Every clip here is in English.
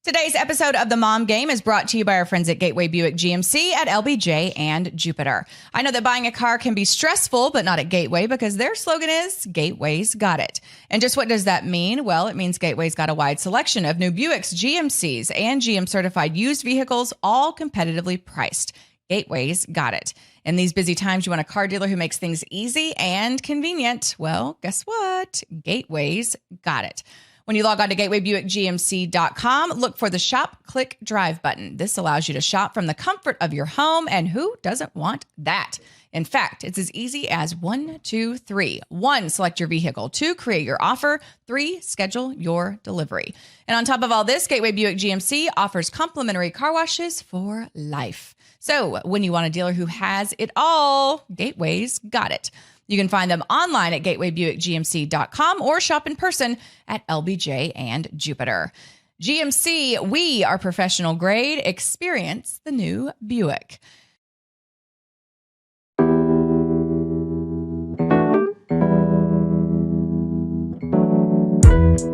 Today's episode of The Mom Game is brought to you by our friends at Gateway Buick GMC at LBJ and Jupiter. I know that buying a car can be stressful, but not at Gateway because their slogan is Gateway's got it. And just what does that mean? Well, it means Gateway's got a wide selection of new Buicks, GMCs, and GM certified used vehicles, all competitively priced. Gateway's got it. In these busy times, you want a car dealer who makes things easy and convenient. Well, guess what? Gateway's got it. When you log on to gatewaybuickgmc.com, look for the Shop, Click, Drive button. This allows you to shop from the comfort of your home, and who doesn't want that? In fact, it's as easy as 1, 2, 3. 1, select your vehicle. 2, create your offer. 3, schedule your delivery. And on top of all this, Gateway Buick GMC offers complimentary car washes for life. So when you want a dealer who has it all, Gateway's got it. You can find them online at gatewaybuickgmc.com or shop in person at LBJ and Jupiter. GMC, we are professional grade. Experience the new Buick.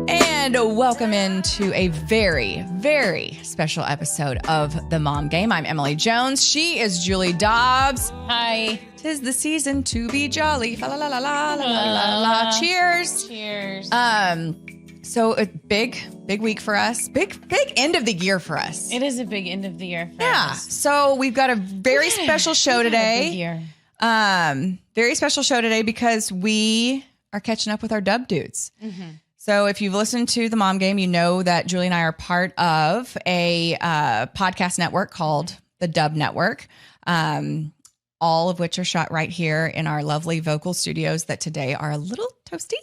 And welcome into a very, very special episode of The Mom Game. I'm Emily Jones. She is Julie Dobbs. Hi. 'Tis the season to be jolly. La la la la la la la la. Cheers. Cheers. So a big week for us. Big end of the year for us. It is a big end of the year for us. So we've got a very special show today. Big year. Very special show today because we are catching up with our dub dudes. Mm-hmm. So if you've listened to The Mom Game, you know that Julie and I are part of a podcast network called the Dub Network. All of which are shot right here in our lovely vocal studios that today are a little toasty.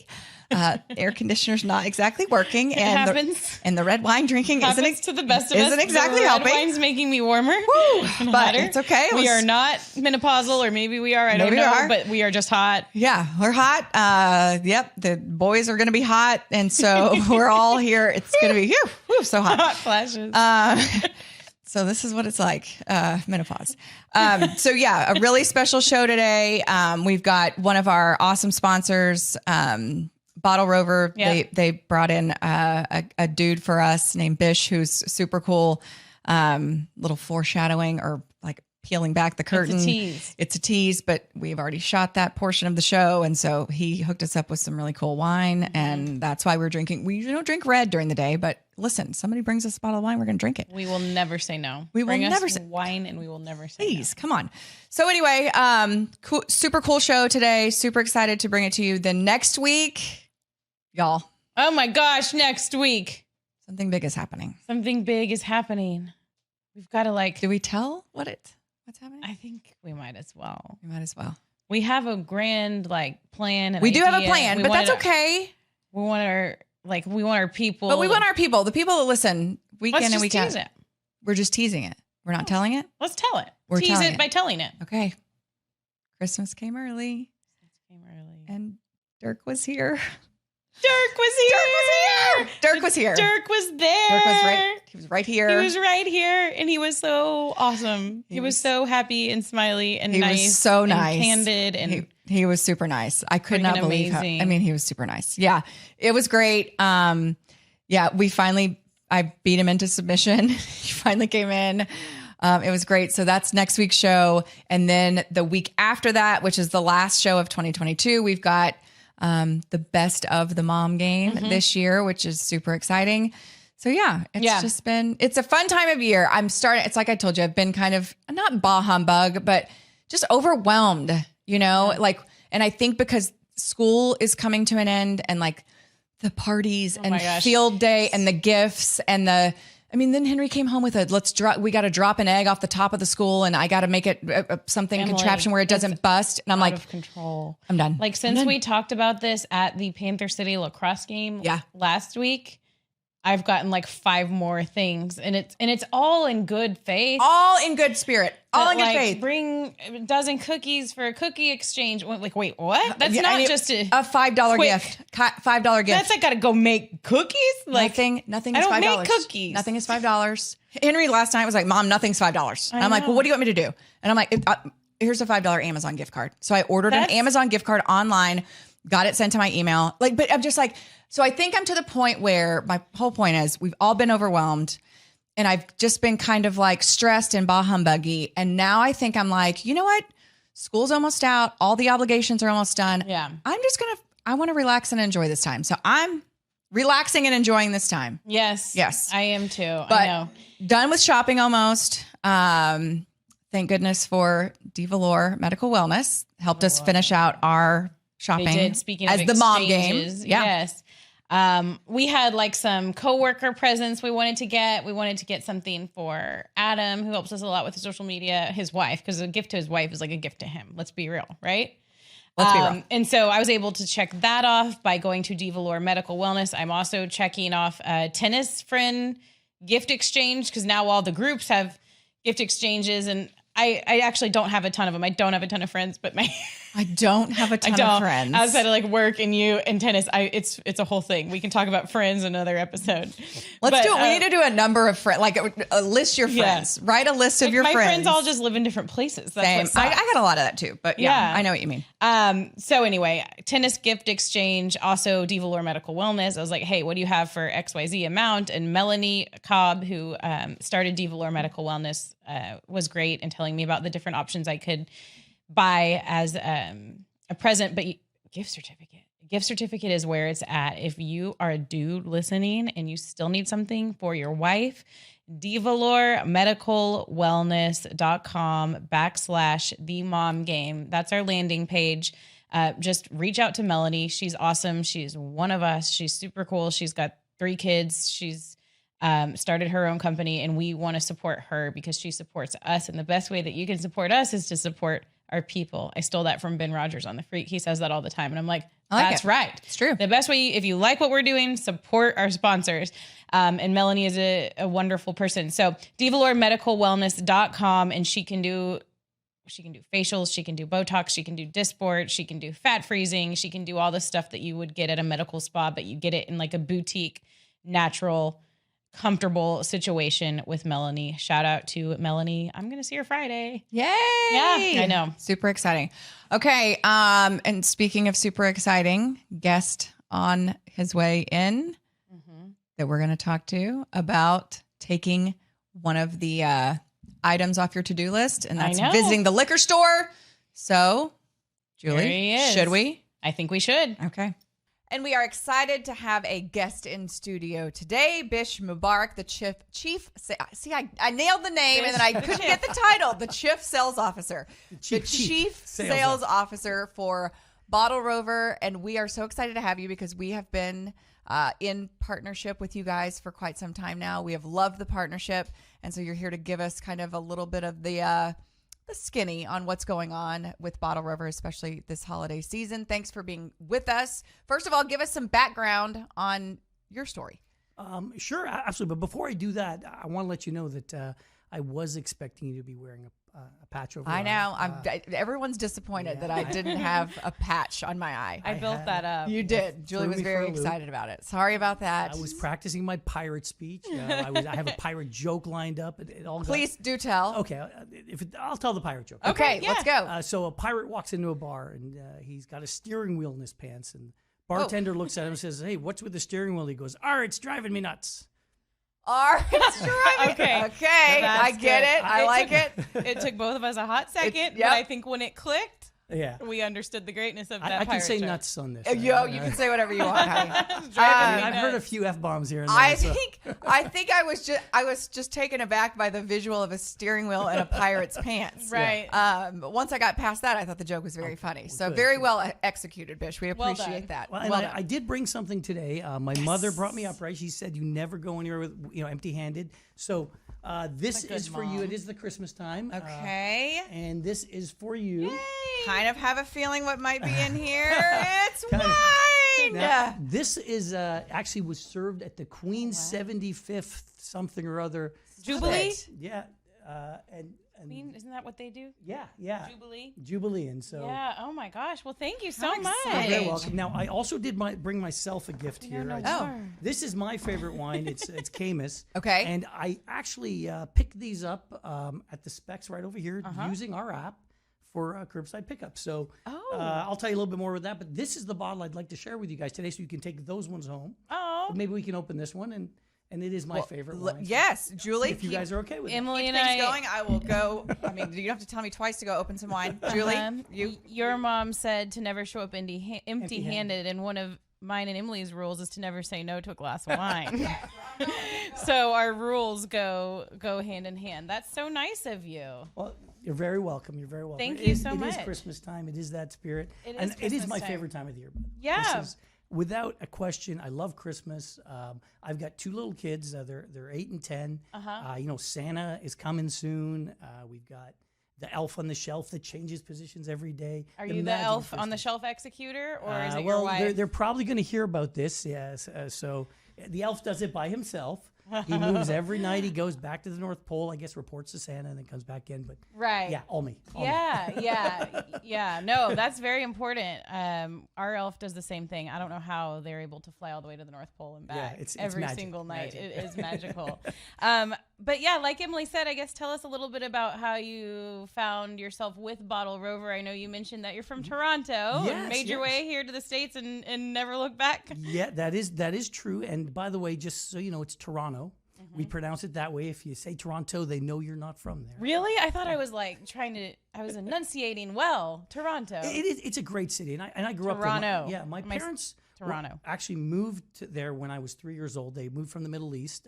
Air conditioner's not exactly working. It happens. And the red wine drinking isn't to the best of us. Isn't exactly the red helping. wine's making me warmer. Woo, but it's okay. We are not menopausal, or maybe we are. I don't know, but we are just hot. Yeah, we're hot. Yep, the boys are going to be hot. And so we're all here. It's going to be so hot. Hot flashes. So this is what it's like, menopause. So yeah, a really special show today. We've got one of our awesome sponsors, BottleRover. Yep. They brought in a dude for us named Bish, who's super cool. Little foreshadowing or like peeling back the curtain. It's a tease, but we've already shot that portion of the show. And so he hooked us up with some really cool wine. Mm-hmm. And that's why we're drinking. We don't drink red during the day, but listen, somebody brings us a bottle of wine, we're going to drink it. We will never say no. Bring us wine and we will never say please, no. Come on. So anyway, super cool show today. Super excited to bring it to you. Then next week, y'all. Oh my gosh, next week. Something big is happening. Something big is happening. We've got to do we tell what's happening? I think we might as well. We have a grand plan. We do have a plan, but that's okay. We want our people. But we want our people, the people that listen week in and week out. We're just teasing it. We're not telling it. Let's tell it. We're tease it by telling it. Okay. Christmas came early. And Dirk was here. Dirk was there. Dirk was right. He was right here. And he was so awesome. He was so happy and smiley and nice. He was so nice. And candid. And he was super nice. I could not believe how, he was super nice. Yeah, it was great. I beat him into submission. He finally came in. It was great. So that's next week's show. And then the week after that, which is the last show of 2022, we've got the best of the Mom Game this year, which is super exciting. So it's a fun time of year. It's like I told you, I've been kind of not bah humbug, but just overwhelmed, and I think because school is coming to an end and like the parties and field day and the gifts and then Henry came home with we got to drop an egg off the top of the school and I got to make it contraption where it doesn't bust. And I'm like, out of control. I'm done. Like since we talked about this at the Panther City lacrosse game last week, I've gotten like 5 more things and it's all in good faith. All in good spirit. All in good faith. Bring a dozen cookies for a cookie exchange. Like, wait, what? That's not just a $5 gift. $5 gift. That's like got to go make cookies? Like nothing is $5. I don't make cookies. Nothing is $5. Henry last night was like, Mom, nothing's $5. And I'm like, well, what do you want me to do? And I'm like, here's a $5 Amazon gift card. So I ordered an Amazon gift card online, got it sent to my email. Like, but I'm just like, so I think I'm to the point where my whole point is we've all been overwhelmed and I've just been kind of like stressed and bah humbuggy. And now I think I'm like, you know what? School's almost out. All the obligations are almost done. Yeah. I want to relax and enjoy this time. So I'm relaxing and enjoying this time. Yes. Yes. I am too. But I know. done with shopping almost. Thank goodness for DeValor Medical Wellness. Helped us finish out our shopping. They did, speaking as of the mom game. exchanges. Yeah. Yes. We had like some coworker presents we wanted to get. We wanted to get something for Adam, who helps us a lot with social media, his wife, because a gift to his wife is like a gift to him. Let's be real, right? Let's be real. And so I was able to check that off by going to DeValor Medical Wellness. I'm also checking off a tennis friend gift exchange, because now all the groups have gift exchanges, and I actually don't have a ton of them. I don't have a ton of friends, but I don't have a ton of friends outside of like work and you and tennis. It's a whole thing. We can talk about friends another episode. Let's do it. We need to do a number of friends, like list your friends. Write a list of your my friends. My friends all just live in different places. That's Same. what sucks. I got a lot of that too, but yeah, I know what you mean. So anyway, tennis gift exchange, also DeValor Medical Wellness. I was like, hey, what do you have for XYZ amount? And Melanie Cobb, who started DeValor Medical Wellness, was great in telling me about the different options I could buy as a present. But gift certificate is where it's at. If you are a dude listening and you still need something for your wife, DeValorMedicalWellness.com/themomgame. That's our landing page. Just reach out to Melanie. She's awesome. She's one of us. She's super cool. She's got 3 kids. She's started her own company, and we want to support her because she supports us. And the best way that you can support us is to support our people. I stole that from Ben Rogers on The Freak. He says that all the time. And I'm like, that's right. It's true. The best way, if you like what we're doing, support our sponsors. And Melanie is a wonderful person. So DeValorMedicalWellness.com, and she can do facials, she can do Botox, she can do Dysport, she can do fat freezing, she can do all the stuff that you would get at a medical spa, but you get it in like a boutique, natural, comfortable situation with Melanie. Shout out to Melanie. I'm going to see her Friday. Yay. Yeah, I know. Super exciting. Okay. And speaking of super exciting, guest on his way in that we're going to talk to about taking one of the items off your to-do list, and that's visiting the liquor store. So, Julie, should we? I think we should. Okay. And we are excited to have a guest in studio today, Bish Mubarak, the chief. See, I nailed the name and then I couldn't get the title. The chief sales officer. The chief sales officer for BottleRover. And we are so excited to have you because we have been in partnership with you guys for quite some time now. We have loved the partnership. And so you're here to give us kind of a little bit of the skinny on what's going on with BottleRover, especially this holiday season. Thanks for being with us. First of all, give us some background on your story. Sure, absolutely. But before I do that, I want to let you know that I was expecting you to be wearing a patch over. I know. Everyone's disappointed that I didn't have a patch on my eye. I built that up. You did. Julie was very excited about it. Sorry about that. I was practicing my pirate speech. I have a pirate joke lined up. It all Please do tell. Okay, I'll tell the pirate joke. Okay, let's go. So a pirate walks into a bar and he's got a steering wheel in his pants, and bartender looks at him and says, "Hey, what's with the steering wheel?" He goes, "It's driving me nuts." It's driving. Okay. I get it. I like it. It took both of us a hot second, but I think when it clicked, we understood the greatness of that. I can say joke. Nuts on this. You can say whatever you want, honey. I've heard a few F-bombs here and there. I think I was just taken aback by the visual of a steering wheel and a pirate's pants. Right. But once I got past that, I thought the joke was very funny. So very well executed, Bish. We appreciate that. Well, I did bring something today. My mother brought me up, right? She said you never go anywhere with empty-handed. So this is for you. It is the Christmas time. Okay. And this is for you. Yay. Kind of have a feeling what might be in here. It's wine. Now, this is actually was served at the Queen's 75th something or other Jubilee. Yeah. And Queen, isn't that what they do? Yeah. Jubilee. And so. Yeah. Oh my gosh. Well, thank you so much. You're very welcome. Now, I also did bring myself a gift here. This is my favorite wine. It's Camus. Okay. And I actually picked these up at the Specs right over here using our app for curbside pickup. So I'll tell you a little bit more about that. But this is the bottle I'd like to share with you guys today, so you can take those ones home. Oh, But maybe we can open this one, and it is my favorite wine. So Yes, Julie. if you guys are okay with it. Emily keep and things I. going, I will go. I mean, you don't have to tell me twice to go open some wine. Julie, Your mom said to never show up empty-handed, and one of mine and Emily's rules is to never say no to a glass of wine. So our rules go hand in hand. That's so nice of you. Well, you're very welcome. You're very welcome. Thank you so It much. is Christmas time. It is that spirit. It is and it is Christmas my time. favorite time of the year. Yeah. This is, without a question, I love Christmas. I've got 2 little kids. They're 8 and 10. Santa is coming soon. We've got the elf on the shelf that changes positions every day. Are you the magic of elf on the Christmas. shelf executor, or is it your Well, wife? they're probably going to hear about this. Yes. So the elf does it by himself. He moves every night. He goes back to the North Pole, I guess, reports to Santa, and then comes back in. But Right. yeah, all me. All me. Yeah. No, that's very important. Our elf does the same thing. I don't know how they're able to fly all the way to the North Pole and back it's every magic, single night. magic. It is magical. But yeah, like Emily said, I guess tell us a little bit about how you found yourself with BottleRover. I know you mentioned that you're from Toronto and made your way here to the States and never looked back. Yeah, that is true. And by the way, just so you know, it's Toronto. We pronounce it that way. If you say Toronto, they know you're not from there. Really? I thought I was like I was enunciating well. Toronto. It's a great city, and I grew up Toronto. there. My parents Toronto. actually moved there when I was 3 years old. They moved from the Middle East,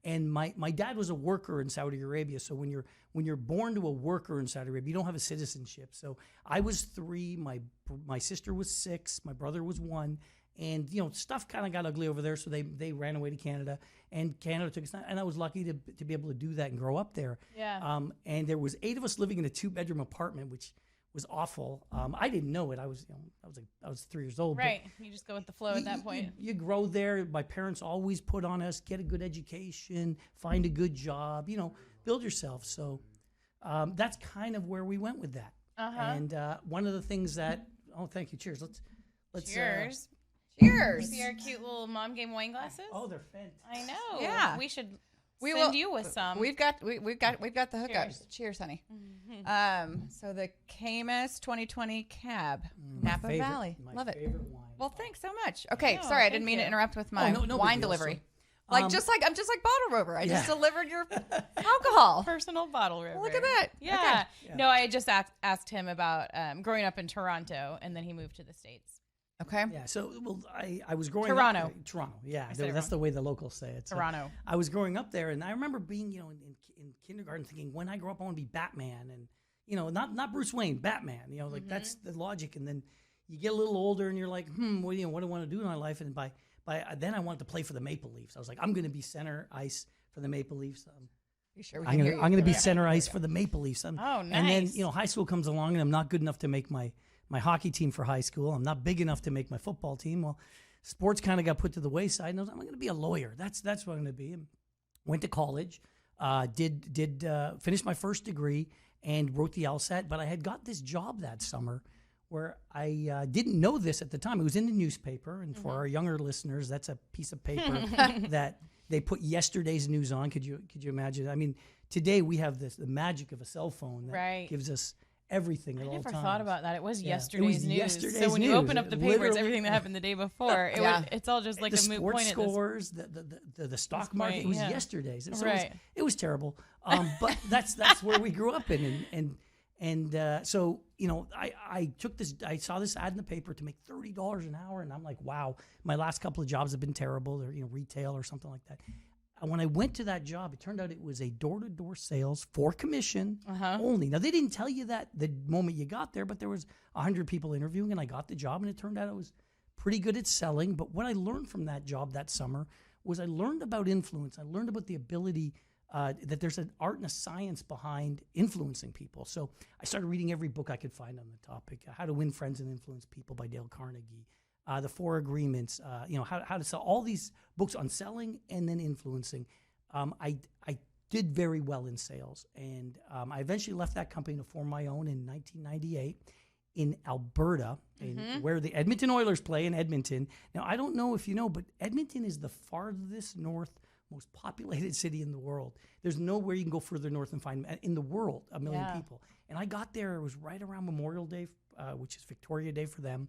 and my dad was a worker in Saudi Arabia. So when you're born to a worker in Saudi Arabia, you don't have a citizenship. So I was 3, my sister was 6, my brother was 1. And stuff kind of got ugly over there, so they ran away to Canada, and Canada took us. And I was lucky to be able to do that and grow up there. Yeah. And there was 8 of us living in a 2-bedroom apartment, which was awful. I didn't know it. I was 3 years old. Right. You just go with the flow at that point. You grow there. My parents always put on us: get a good education, find a good job, build yourself. So that's kind of where we went with that. And one of the things that thank you. Cheers. Let's Cheers. cheers. See our cute little mom game wine glasses? Oh, they're fantastic. I know. Yeah. We should We send will- you with some. We've got the hookups. Cheers, honey. So the Camus 2020 Cab, Napa Valley. Love it. Favorite wine. Well, thanks so much. Okay, Oh, sorry, I thank didn't mean to you. interrupt with my no big wine deal. delivery. So, I'm just like BottleRover. I just Yeah. delivered your alcohol. personal BottleRover. Look at that. Yeah. Okay. No, I had just asked him about growing up in Toronto, and then he moved to the States. Okay. Yeah, so I was growing Toronto. up Toronto. Yeah, said it that's the way the locals say it. So Toronto. I was growing up there, and I remember being in kindergarten thinking, when I grow up I want to be Batman, and not Bruce Wayne, Batman. Like that's the logic. And then you get a little older, and you're like, what do I want to do in my life? And by then I wanted to play for the Maple Leafs. I was like, I'm going to be center ice for the Maple Leafs. You sure we I'm can hear gonna you? I'm gonna be center ice for the Maple Leafs. Oh, And then nice. high school comes along, and I'm not good enough to make my hockey team for high school. I'm not big enough to make my football team. Well, sports kind of got put to the wayside, and I was like, I'm going to be a lawyer. That's what I'm going to be. And went to college, did finish my first degree, and wrote the LSAT. But I had got this job that summer where I didn't know this at the time. It was in the newspaper, and for our younger listeners, that's a piece of paper that they put yesterday's news on. Could you imagine? I mean, today we have the magic of a cell phone that gives us everything at all times. I never thought about that. It was Yeah, yesterday's it was news. yesterday's So when you news. open up the paper, it's Literally- everything that happened the day before. It's all just like the a moot sports point at this. scores, the stock market. It was yeah. yesterday's. So Right. it was terrible. But that's where we grew up in, and so I took this. I saw this ad in the paper to make $30 an hour, and I'm like, wow. My last couple of jobs have been terrible. They're retail or something like that. And when I went to that job, it turned out it was a door-to-door sales for commission only. Now, they didn't tell you that the moment you got there, but there was 100 people interviewing, and I got the job, and it turned out I was pretty good at selling. But what I learned from that job that summer was I learned about influence. I learned about the ability that there's an art and a science behind influencing people. So I started reading every book I could find on the topic, How to Win Friends and Influence People by Dale Carnegie. The 4 Agreements, how to sell, all these books on selling and then influencing. I did very well in sales, and I eventually left that company to form my own in 1998 in Alberta, where the Edmonton Oilers play in Edmonton. Now, I don't know if you know, but Edmonton is the farthest north most populated city in the world. There's nowhere you can go further north and find in the world 1 million people. And I got there. It was right around Memorial Day, which is Victoria Day for them,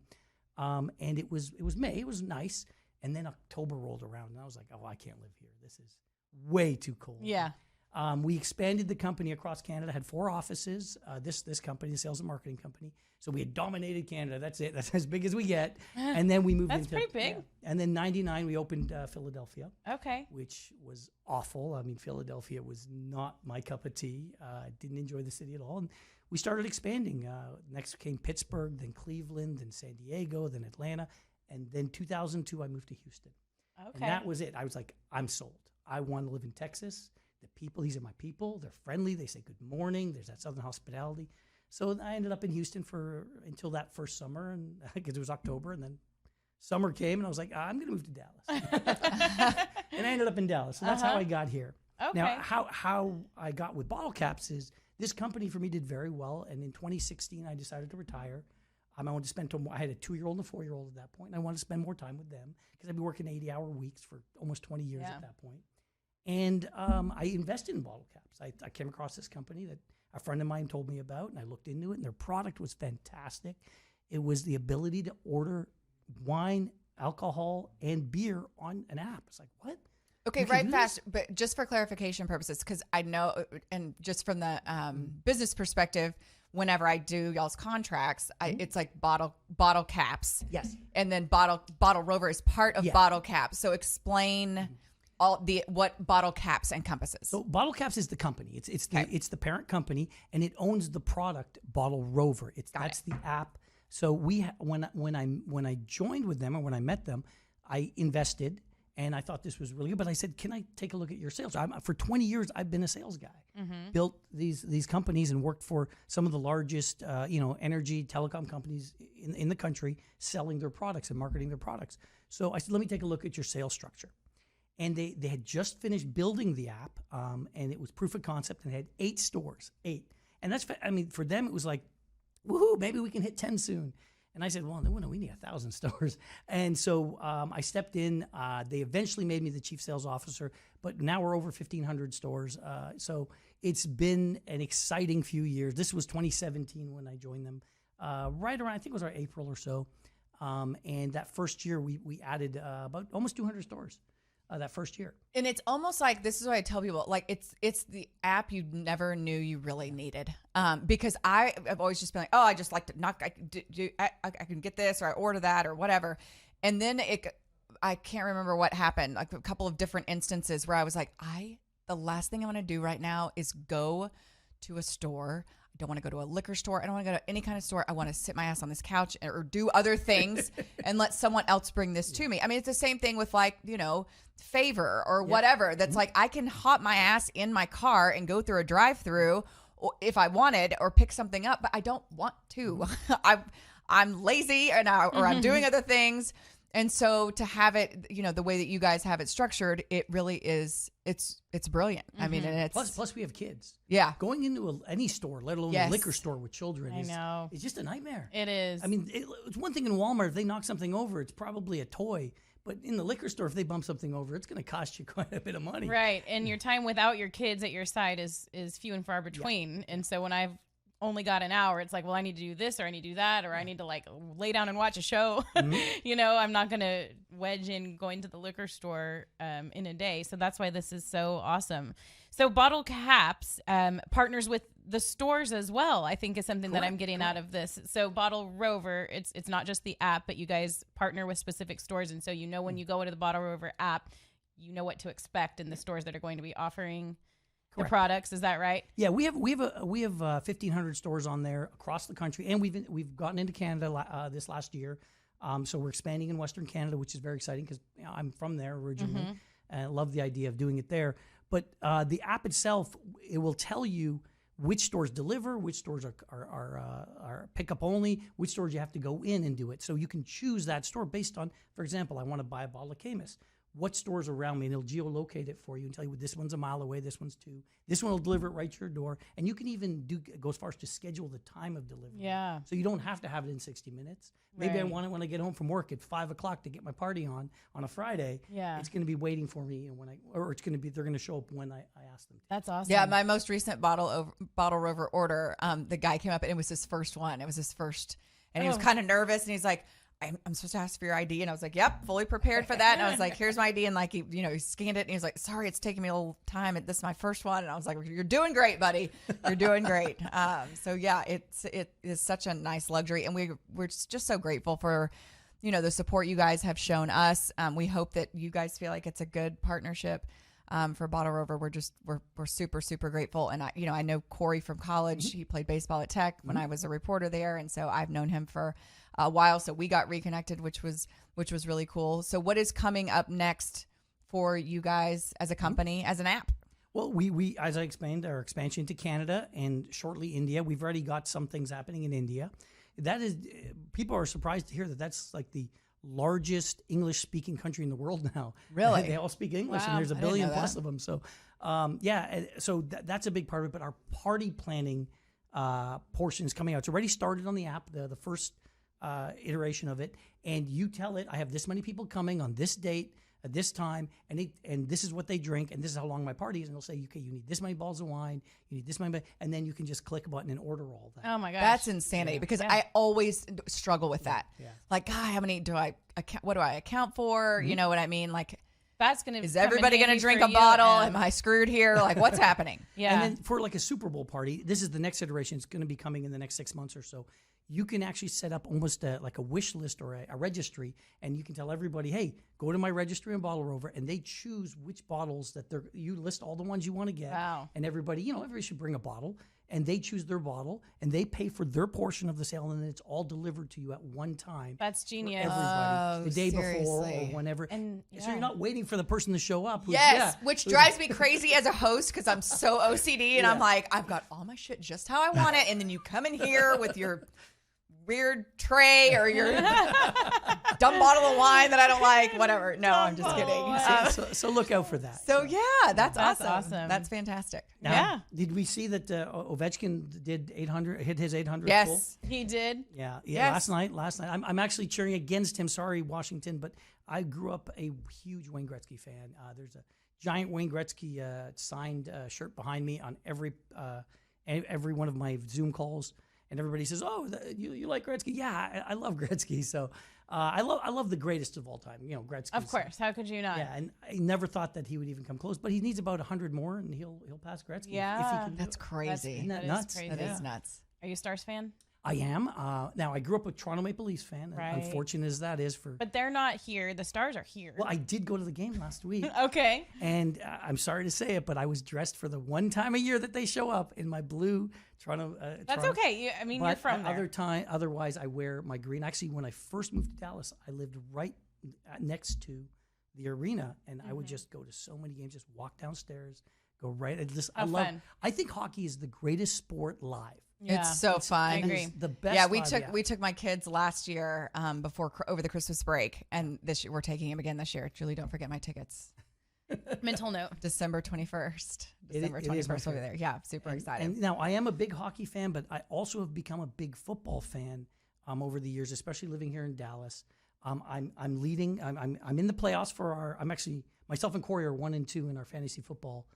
and it was May. It was nice. And then October rolled around, and I was like, oh, I can't live here. This is way too cold. Yeah. We expanded the company across Canada, had 4 offices, this company, the sales and marketing company. So we had dominated Canada. That's it. That's as big as we get. And then we moved That's into... pretty big. Yeah. And then 99, we opened Philadelphia. Okay. Which was awful. I mean, Philadelphia was not my cup of tea. I didn't enjoy the city at all. And we started expanding. Next came Pittsburgh, then Cleveland, then San Diego, then Atlanta. And then 2002, I moved to Houston. Okay. And that was it. I was like, I'm sold. I want to live in Texas. The people, these are my people. They're friendly. They say good morning. There's that Southern hospitality. So I ended up in Houston until that first summer, and because it was October, and then summer came, and I was like, I'm going to move to Dallas. And I ended up in Dallas. So that's how I got here. Okay. Now, how I got with Bottle Caps is this company for me did very well, and in 2016, I decided to retire. I wanted to spend I had a 2-year-old and a 4-year-old at that point, and I wanted to spend more time with them because I'd been working 80-hour weeks for almost 20 years at that point. And I invested in Bottle Caps. I came across this company that a friend of mine told me about, and I looked into it, and their product was fantastic. It was the ability to order wine, alcohol, and beer on an app. It's like, what? Okay, right fast, but just for clarification purposes, because I know, and just from the business perspective, whenever I do y'all's contracts, it's like bottle caps. Yes. And then BottleRover is part of Bottle Caps. So explain what Bottle Caps encompasses. So Bottle Caps is the company. It's the parent company, and it owns the product BottleRover. That's the app. So when I joined with them, or when I met them, I invested. And I thought this was really good, but I said, "Can I take a look at your sales?" For 20 years, I've been a sales guy. Built these companies and worked for some of the largest, energy telecom companies in the country, selling their products and marketing their products. So I said, "Let me take a look at your sales structure." And they had just finished building the app, and it was proof of concept, and it had 8 stores, 8. And that's, for them, it was like, woohoo! Maybe we can hit 10 soon. And I said, well, no, we need 1,000 stores. And so I stepped in. They eventually made me the chief sales officer, but now we're over 1,500 stores. So it's been an exciting few years. This was 2017 when I joined them, right around, I think it was April or so. And that first year, we added about almost 200 stores. That first year. And it's almost like, this is what I tell people, like it's the app you never knew you really needed. Because I've always just been like, oh, I just like to I can get this, or I order that, or whatever. And then I can't remember what happened, like a couple of different instances where I was like, the last thing I want to do right now is go to a store. I don't want to go to a liquor store. I don't want to go to any kind of store. I want to sit my ass on this couch or do other things and let someone else bring this to me. I mean, it's the same thing with Favor or whatever. That's like, I can hop my ass in my car and go through a drive-through if I wanted, or pick something up, but I don't want to. I'm lazy, or I'm doing other things. And so to have it, the way that you guys have it structured, it really is, it's brilliant. I mean, and it's plus we have kids. Yeah. Going into any store, let alone a liquor store with children, it's just a nightmare. It is. I mean, it's one thing in Walmart, if they knock something over, it's probably a toy. But in the liquor store, if they bump something over, it's going to cost you quite a bit of money. Right. And your time without your kids at your side is few and far between. Yeah. And so when I've only got an hour, it's like, well, I need to do this, or I need to do that, or I need to lay down and watch a show. I'm not going to wedge in going to the liquor store in a day. So that's why this is so awesome. So Bottle Caps partners with the stores as well, I think, is something that I'm getting out of this. So BottleRover, it's not just the app, but you guys partner with specific stores. And so, when you go into the BottleRover app, you know what to expect in the stores that are going to be offering the products. Is that right? Yeah, we have 1,500 stores on there across the country, and we've gotten into Canada this last year. So we're expanding in Western Canada, which is very exciting because I'm from there originally, and I love the idea of doing it there. But the app itself, it will tell you which stores deliver, which stores are pickup only, which stores you have to go in and do it. So you can choose that store based on, for example, I want to buy a bottle of Camus. what stores around me, and it'll geolocate it for you and tell you this one's a mile away, this one's 2. This one will deliver it right to your door, and you can even go as far as to schedule the time of delivery. Yeah. So you don't have to have it in 60 minutes. Maybe I Right. want it when I get home from work at 5 o'clock to get my party on a Friday. Yeah. It's going to be waiting for me, and or it's going to be they're going to show up when I ask them to. That's awesome. Yeah, my most recent BottleRover order, the guy came up and it was his first one. It was his first, and he was kind of nervous, and he's like, I'm supposed to ask for your ID. And I was like, yep, fully prepared for that. And I was like, here's my ID. And like, he scanned it and he was like, sorry, it's taking me a little time. This is my first one. And I was like, you're doing great, buddy. You're doing great. So yeah, it is such a nice luxury. And we're just so grateful for, the support you guys have shown us. We hope that you guys feel like it's a good partnership. For BottleRover, we're super, super grateful. And I know Corey from college. He played baseball at Tech when I was a reporter there. And so I've known him for a while. So we got reconnected, which was really cool. So what is coming up next for you guys as a company, as an app? Well, we as I explained, our expansion to Canada and shortly India. We've already got some things happening in India. That is, people are surprised to hear that that's like the largest English-speaking country in the world now. Really? They all speak English, Wow. and there's a I didn't billion know plus that. of them. So, so that's a big part of it. But our party planning portion is coming out. It's already started on the app, the first iteration of it. And you tell it, I have this many people coming on this date at this time, and this is what they drink, and this is how long my party is. And they'll say, okay, you need this many bottles of wine, you need this many, and then you can just click a button and order all that. Oh my gosh. That's insanity because I always struggle with that. Yeah. Like, God, how many do I account? What do I account for? You know what I mean? Like, That's gonna. is come in everybody going to handy drink for a you, bottle? and- Am I screwed here? Like, what's happening? Yeah. And then for like a Super Bowl party, this is the next iteration. It's going to be coming in the next 6 months or so. You can actually set up almost like a wish list or a registry, and you can tell everybody, hey, go to my registry and BottleRover, and they choose which bottles that you list all the ones you want to get. Wow. And everybody should bring a bottle, and they choose their bottle, and they pay for their portion of the sale, and then it's all delivered to you at one time. That's for genius. everybody, the day before or seriously. whenever. And, So yeah. you're not waiting for the person to show up. Which drives me crazy as a host because I'm so OCD and I'm like, I've got all my shit just how I want it. And then you come in here with your weird tray or your dumb bottle of wine that I don't like, whatever. No, I'm just kidding. So look out for that. So yeah, that's That's awesome. awesome. That's fantastic. Now, Yeah. Did we see that Ovechkin hit his 800 Yes. goal? He did. Yeah. Yes. Last night. I'm actually cheering against him. Sorry, Washington, but I grew up a huge Wayne Gretzky fan. There's a giant Wayne Gretzky signed shirt behind me on every one of my Zoom calls. And everybody says, "Oh, you like Gretzky?" Yeah, I love Gretzky. So I love the greatest of all time. Gretzky. Of course. How could you not? Yeah, and I never thought that he would even come close, but he needs about 100 more, and he'll pass Gretzky. If he Yeah. can do That's it. crazy. Isn't that That is nuts? crazy. That Yeah. is nuts. Are you a Stars fan? I am. Now, I grew up a Toronto Maple Leafs fan, Right. unfortunate as that is for. But they're not here. The Stars are here. Well, I did go to the game last week, Okay. and I'm sorry to say it, but I was dressed for the one time a year that they show up in my blue Toronto. That's Toronto. okay. You're But from there. otherwise, I wear my green. Actually, when I first moved to Dallas, I lived right next to the arena, and I would just go to so many games, just walk downstairs, go right. I love. fun. I think hockey is the greatest sport live. Yeah. It's so fun. I agree. It's the best. Yeah, live, we took my kids last year over the Christmas break, and this year we're taking them again this year. Julie, don't forget my tickets. Mental note. December 21st. December it is my 21st. We'll be there. Yeah, super excited. And now I am a big hockey fan, but I also have become a big football fan over the years, especially living here in Dallas. I'm leading. I'm in the playoffs for our. I'm actually myself and Corey are 1 and 2 in our fantasy football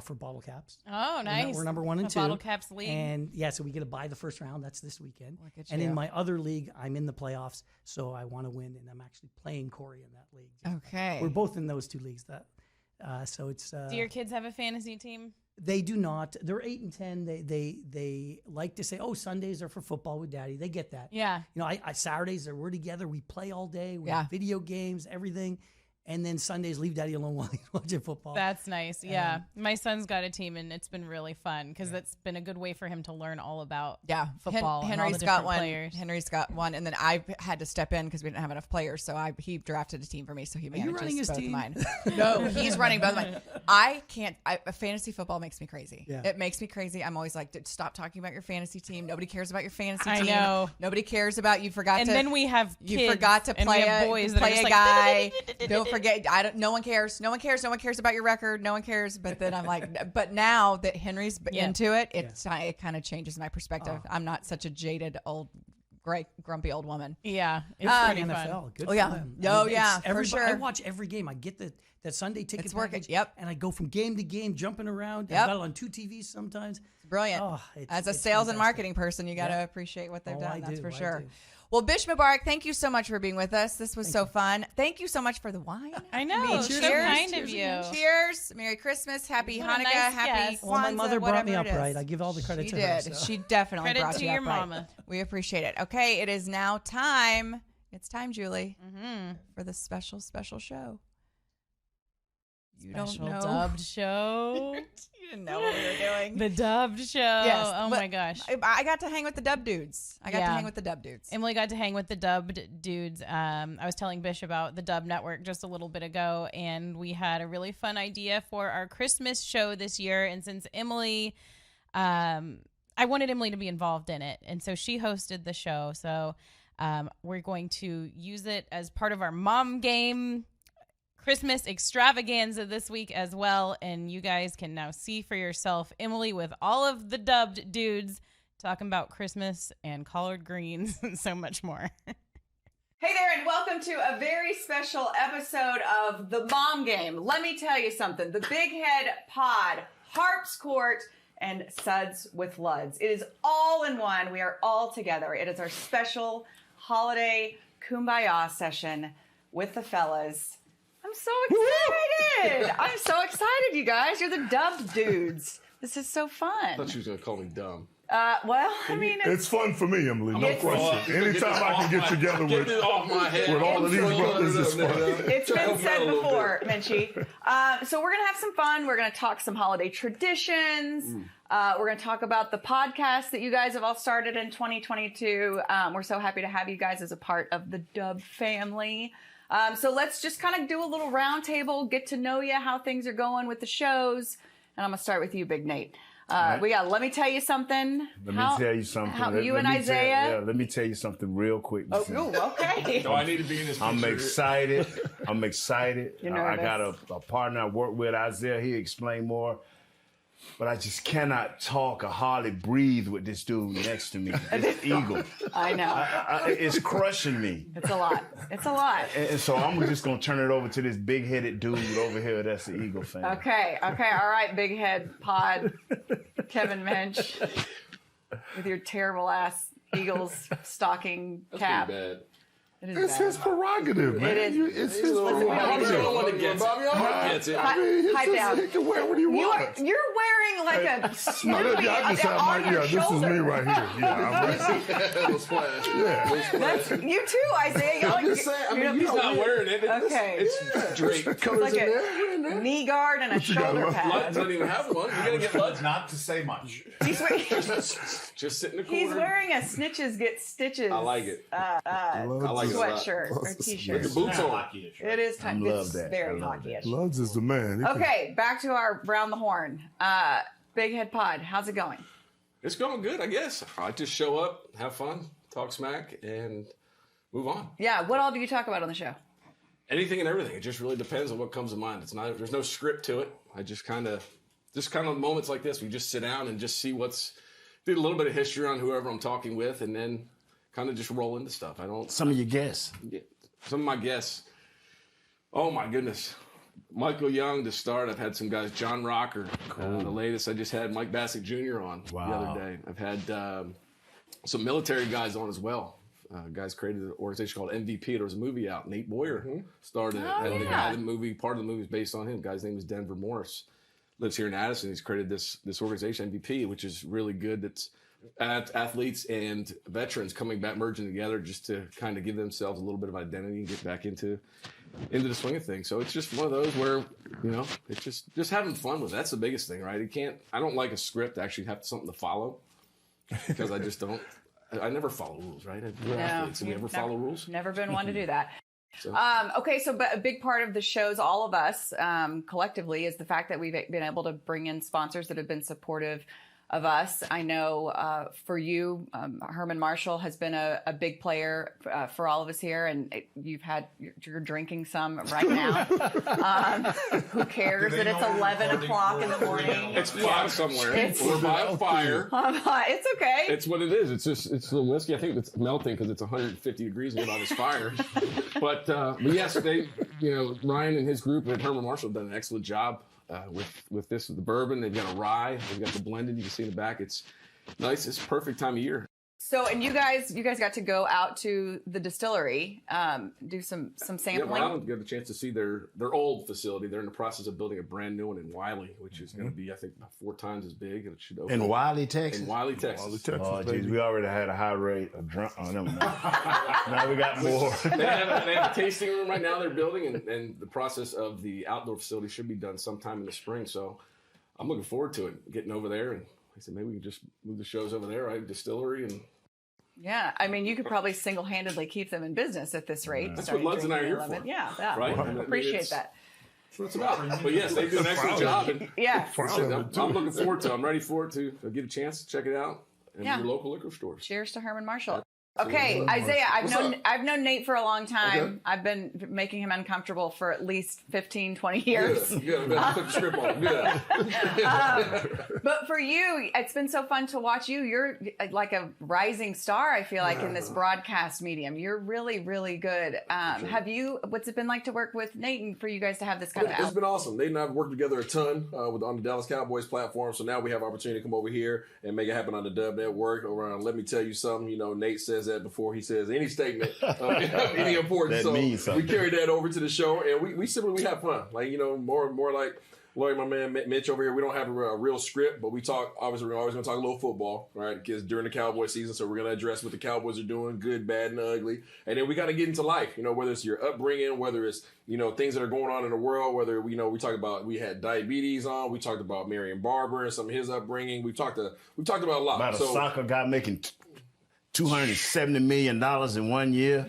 for Bottle Caps. Oh, nice. We're number 1 and A 2. Bottle Caps league. And yeah, so we get to buy the first round. That's this weekend. Look at And you. in my other league, I'm in the playoffs, so I want to win, and I'm actually playing Corey in that league. Okay. We're both in those 2 leagues. So it's. Do your kids have a fantasy team? They do not. They're 8 and 10. They like to say, "Oh, Sundays are for football with Daddy." They get that. Yeah. I Saturdays we're together. We play all day. We Yeah. have video games, everything, and then Sundays leave Daddy alone while he's watching football. That's nice. Yeah. My son's got a team, and it's been really fun because that's been a good way for him to learn all about Yeah, football. and all Henry's the got different one. Players. Henry's got one, and then I had to step in because we didn't have enough players. So he drafted a team for me. So he you manages running his both team? mine. No, he's running both of mine. I can't. Fantasy football makes me crazy. Yeah. It makes me crazy. I'm always like, stop talking about your fantasy team. Nobody cares about your fantasy I team. know. Nobody cares about you. Forgot And to. then we have You kids, forgot to and we play have a boys that are play just a like, guy. Don't forget. No one cares. No one cares. No one cares about your record. No one cares. But then I'm like, but now that Henry's into it, it kind of changes my perspective. I'm not such a jaded old, grumpy old woman. Yeah, it's pretty NFL. fun. Good Oh yeah. for them. Oh yeah, for sure. I watch every game. I get that Sunday ticket It's working. package, Yep. and I go from game to game, jumping around. Yep. I've got it on 2 TVs sometimes. Brilliant. Oh, As a it's sales and fantastic. marketing person, you got to appreciate what they've Oh, done. I That's do, for I sure. do. Well, Bish Mubarak, thank you so much for being with us. This was so fun. Thank you so much for the wine. I know. So cheers. kind of you. Cheers. Merry Christmas. Happy What a Hanukkah. nice Happy guest. Kwanzaa, Well, my mother brought me whatever up it right. is. I give all the credit She to her. did. So. She definitely Credit brought to you your up right. mama. We appreciate it. Okay, it is now time. It's time, Julie, for the special show. You Special don't know. dubbed show. You didn't know what we were doing. The dubbed show. Yes, Oh but my gosh. I got to hang with the dub dudes. Emily got to hang with the dubbed dudes. I was telling Bish about the Dub Network just a little bit ago, and we had a really fun idea for our Christmas show this year. And since Emily, I wanted Emily to be involved in it, and so she hosted the show. So we're going to use it as part of our mom game Christmas extravaganza this week as well, and you guys can now see for yourself Emily with all of the dubbed dudes talking about Christmas and collard greens and so much more. Hey there, and welcome to a very special episode of The Mom Game. Let me tell you something. The Big Head Pod, Harps Court, and Suds with Luds. It is all in one. We are all together. It is our special holiday kumbaya session with the fellas. I'm so excited. I'm so excited, you guys. You're the dubbed dudes. This is so fun. I thought you was going to call me dumb. Well, I mean, It's fun for me, Emily. No question. Anytime I can get together with all of these brothers, it's fun. It's been said before, Menchie. So we're going to have some fun. We're going to talk some holiday traditions. We're going to talk about the podcast that you guys have all started in 2022. We're so happy to have you guys as a part of the Dub family. So let's just kind of do a little round table, get to know you, how things are going with the shows. And I'm going to start with you, Big Nate. We got Let Me Tell You Something. Let me tell you something. You and Isaiah. Let me tell you something real quick. Okay. No, I need to be in this picture. I'm excited. I'm excited. You're I nervous. got a partner I work with, Isaiah. He'll explain more. But I just cannot talk or hardly breathe with this dude next to me. This eagle. I know. It's crushing me. It's a lot. It's a lot. And so I'm just going to turn it over to this big-headed dude over here that's the Eagle fan. Okay. All right, Big Head Pod, Kevin Mench, with your terrible ass Eagles stocking cap. Pretty bad. It is It's bad. his prerogative, man. It is. It's his Listen, prerogative. You're the one that gets it. Bobby gets it. I mean, Pipe down. he can wear what he wants. You're wearing like a No, Snoopy I just have on your this is shoulder. me right here. Little splash. Yeah. Little splash. That's you too, Isaiah. I'm just saying. I mean, he's not wearing it. Okay. It's draped. Colors like in a there. knee guard and a you got, shoulder Lud? pad. Lud doesn't even have one. We gotta get Lud. Not to say much. He's wearing, Just sit in the corner. he's wearing a Snitches Get Stitches. I like it. I like it a lot. Sweatshirt or t-shirt. With the boots on. It is time. love It's that. very I love hockey-ish. Luds is the man. Okay, back to our round the horn. Big Head Pod, how's it going? It's going good, I guess. I just show up, have fun, talk smack, and move on. Yeah, what all do you talk about on the show? Anything and everything. It just really depends on what comes to mind. It's not. There's no script to it. I just kind of moments like this. We just sit down and just see do a little bit of history on whoever I'm talking with, and then kind of just roll into stuff. I don't. Some of your guests. Some of my guests. Oh my goodness. Michael Young to start. I've had some guys. John Rocker. The latest. I just had Mike Bassett Jr. on the other day. I've had some military guys on as well. Guys created an organization called MVP. There was a movie out. Nate Boyer started it. And the guy, part of the movie is based on him. The guy's name is Denver Morris. Lives here in Addison. He's created this organization, MVP, which is really good. That's athletes and veterans coming back, merging together just to kind of give themselves a little bit of identity and get back into the swing of things. So it's just one of those where, it's just having fun with it. That's the biggest thing, right? I don't like a script to actually have something to follow because I just don't. I never follow rules, right? We're athletes, and we ever follow rules. Never been one to do that. So. Okay, so but a big part of the shows, all of us collectively, is the fact that we've been able to bring in sponsors that have been supportive of us. I know for you, Herman Marshall has been a big player for all of us here, and you're drinking some right now. Who cares that it's 11 o'clock in the morning? It's 5 somewhere. We're by a fire. It's okay. It's what it is. It's the whiskey. I think it's melting because it's 150 degrees near by this fire. But yes, Ryan and his group at Herman Marshall have done an excellent job with the bourbon. They've got a rye. They've got the blended. You can see in the back. It's nice. It's perfect time of year. So, and you guys got to go out to the distillery, do some sampling. Yeah, Ron got the chance to see their old facility. They're in the process of building a brand new one in Wiley, which is going to be, I think, about 4 times as big, and it should open In Wiley, Texas? In Wiley, Texas. Oh, geez, we already had a high rate of drunk on them. Now we got more. They have a tasting room right now they're building, and the process of the outdoor facility should be done sometime in the spring. So I'm looking forward to it, getting over there. And I said, maybe we can just move the shows over there, right? Distillery and... Yeah, I mean, you could probably single-handedly keep them in business at this rate. That's what Luds and I are here for. Yeah, right? I appreciate that. That's what it's about. But yes, they do an excellent job. And yeah. I'm looking forward to it. I'm ready for it to get a chance to check it out in your local liquor stores. Cheers to Herman Marshall. Okay, Isiah, I've known Nate for a long time. Okay. I've been making him uncomfortable for at least 15, 20 years. Good. Put the script on. Good. But for you, it's been so fun to watch you. You're like a rising star, I feel like, in this broadcast medium. You're really, really good. What's it been like to work with Nate and for you guys to have this kind of It's been awesome. Nate and I have worked together a ton on the Dallas Cowboys platform, so now we have opportunity to come over here and make it happen on the Dub Network. Let me tell you something, Nate says that before he says any statement of any importance. That means something. We carry that over to the show, and we simply have fun. More like Lloyd, my man, Mench over here. We don't have a real script, but we talk. Obviously, we're always going to talk a little football, right? Because during the Cowboy season, so we're going to address what the Cowboys are doing, good, bad, and ugly. And then we got to get into life, whether it's your upbringing, whether it's things that are going on in the world. Whether we talk about, we had diabetes on. We talked about Marion Barber and some of his upbringing. We've talked about a lot. About a soccer guy making $270 million in 1 year.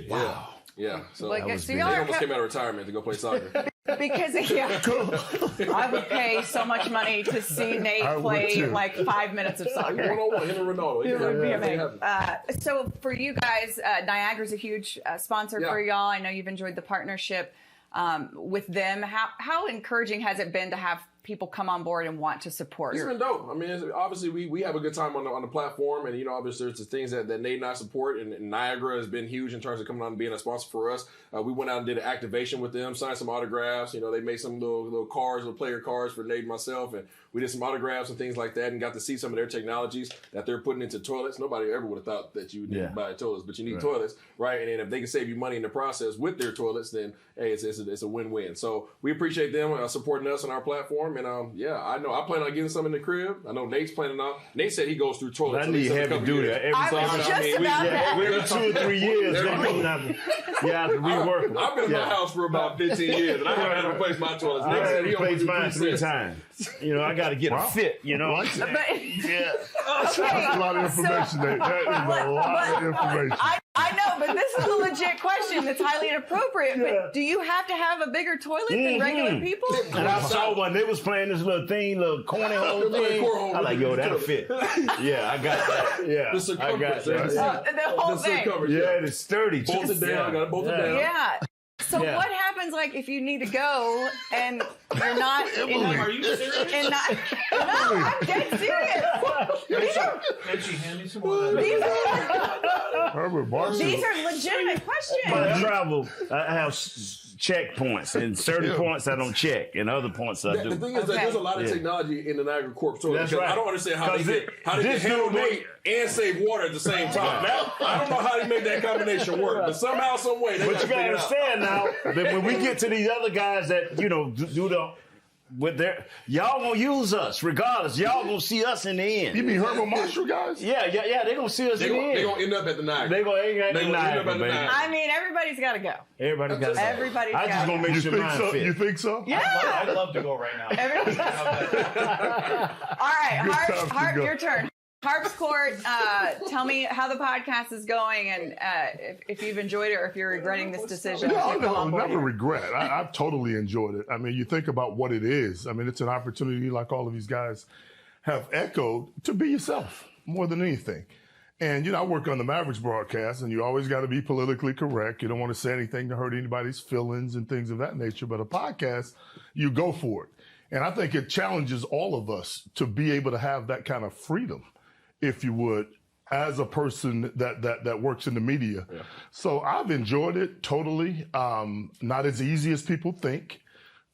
Wow. Yeah. So he almost came out of retirement to go play soccer. Because I would pay so much money to see Nate play like 5 minutes of soccer. 1-on-1, him and Ronaldo. It would be amazing. So for you guys, Niagara's a huge sponsor for y'all. I know you've enjoyed the partnership with them. How encouraging has it been to have people come on board and want to support? It's been dope. I mean, obviously we have a good time on the platform, and obviously there's the things that Nate and I support, and Niagara has been huge in terms of coming on and being a sponsor for us. We went out and did an activation with them, signed some autographs. They made some little cards, little player cards for Nate and myself, and we did some autographs and things like that, and got to see some of their technologies that they're putting into toilets. Nobody ever would have thought that you need to buy toilets, but you need toilets, right? And then if they can save you money in the process with their toilets, then hey, it's a win-win. So we appreciate them supporting us on our platform, and I know I plan on getting some in the crib. I know Nate's planning on. Nate said he goes through toilets. I need heavy duty every time. Every 2 or 3 years. Rework. I've been in my house for about 15 years, and I haven't had to replace my toilets. Nate said he replaced mine 3 times. I got to get a fit. That's a lot of information, Nate. That is a lot of information. I know, but this is a legit question that's highly inappropriate. But do you have to have a bigger toilet than regular people? And I saw one. They was playing this little corny hole thing. I like, that'll fit. Yeah, I got that. Yeah, I got that. The whole thing. Yeah, it's sturdy. Bolt it down. Got to bolt it down. Yeah. So what happens, if you need to go and you're not? Are you serious? No, I'm dead serious. Can she hand me some more? These These are legitimate questions. When I travel, I have checkpoints, and certain points I don't check, and other points I do. The thing is that there's a lot of technology in the Niagara Corp toilet. That's right. I don't understand how they can handle weight and save water at the same time. Now, I don't know how they make that combination work, but somehow, some way, But you gotta understand now that when we get to these other guys that do the y'all gonna use us regardless. Y'all gonna see us in the end. You mean Herman Marshall guys? Yeah. They gonna see us in the end. They gonna end up at the Niagara. They gonna end up at the Niagara. I mean, everybody's got to go. Everybody's got to go. Everybody's I just gonna make sure mine fit. You think so? Yeah. I'd love to go right now. All right, Hart, your turn. Harp's Court, tell me how the podcast is going, and if you've enjoyed it or if you're regretting this decision. No, never regret. I've totally enjoyed it. I mean, you think about what it is. I mean, it's an opportunity like all of these guys have echoed to be yourself more than anything. And, I work on the Mavericks broadcast, and you always got to be politically correct. You don't want to say anything to hurt anybody's feelings and things of that nature. But a podcast, you go for it. And I think it challenges all of us to be able to have that kind of freedom, if you would, as a person that works in the media. Yeah. So I've enjoyed it totally. Not as easy as people think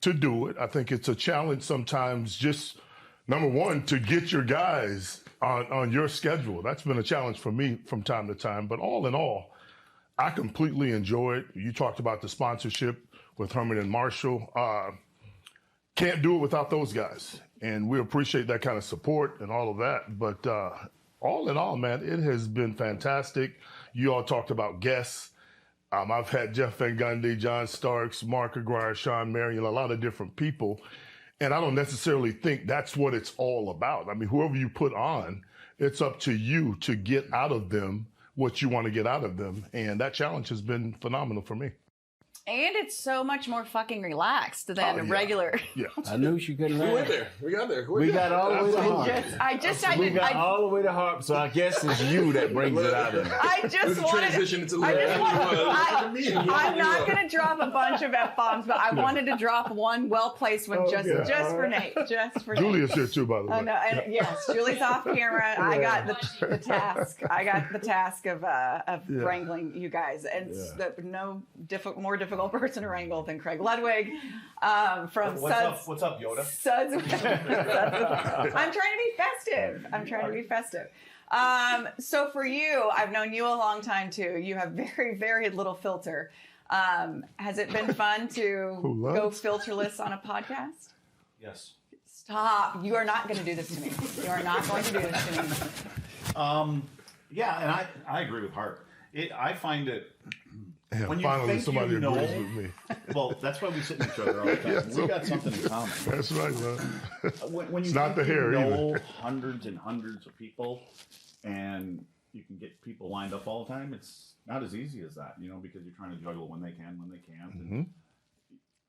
to do it. I think it's a challenge sometimes, just number one, to get your guys on your schedule. That's been a challenge for me from time to time. But all in all, I completely enjoy it. You talked about the sponsorship with Herman and Marshall. Can't do it without those guys. And we appreciate that kind of support and all of that. But all in all, man, it has been fantastic. You all talked about guests. I've had Jeff Van Gundy, John Starks, Mark Aguirre, Sean Marion, a lot of different people. And I don't necessarily think that's what it's all about. I mean, whoever you put on, it's up to you to get out of them what you want to get out of them. And that challenge has been phenomenal for me. And it's so much more fucking relaxed than regular. Yeah. I knew she couldn't. We went there. We got there. We got all the way to Harp. We got all the way to Harp, so I guess it's you that brings it out of me. I just wanted transition into I'm not going to drop a bunch of F-bombs, but I wanted to drop one well-placed one just for Nate. Just for Julia's Nate. here too, by the way. Oh, no, and yes, Julie's off camera. I got the task. I got the task of wrangling you guys. And no more difficult person to wrangle than Craig Ludwig from Suds. What's up, Yoda? Suds. I'm trying to be festive. So for you, I've known you a long time too. You have very, very little filter. Has it been fun to go filterless on a podcast? Yes. Stop. You are not going to do this to me. You are not going to do this to me. Yeah, and I agree with Hart. I find it. Yeah, when you finally think somebody you know, agrees with me. Well, that's why we sit in each other all the time. We got something in common. That's right, man. When you It's not the hair know either. hundreds and hundreds of people, and you can get people lined up all the time, it's not as easy as that, because you're trying to juggle when they can, when they can't. Mm-hmm.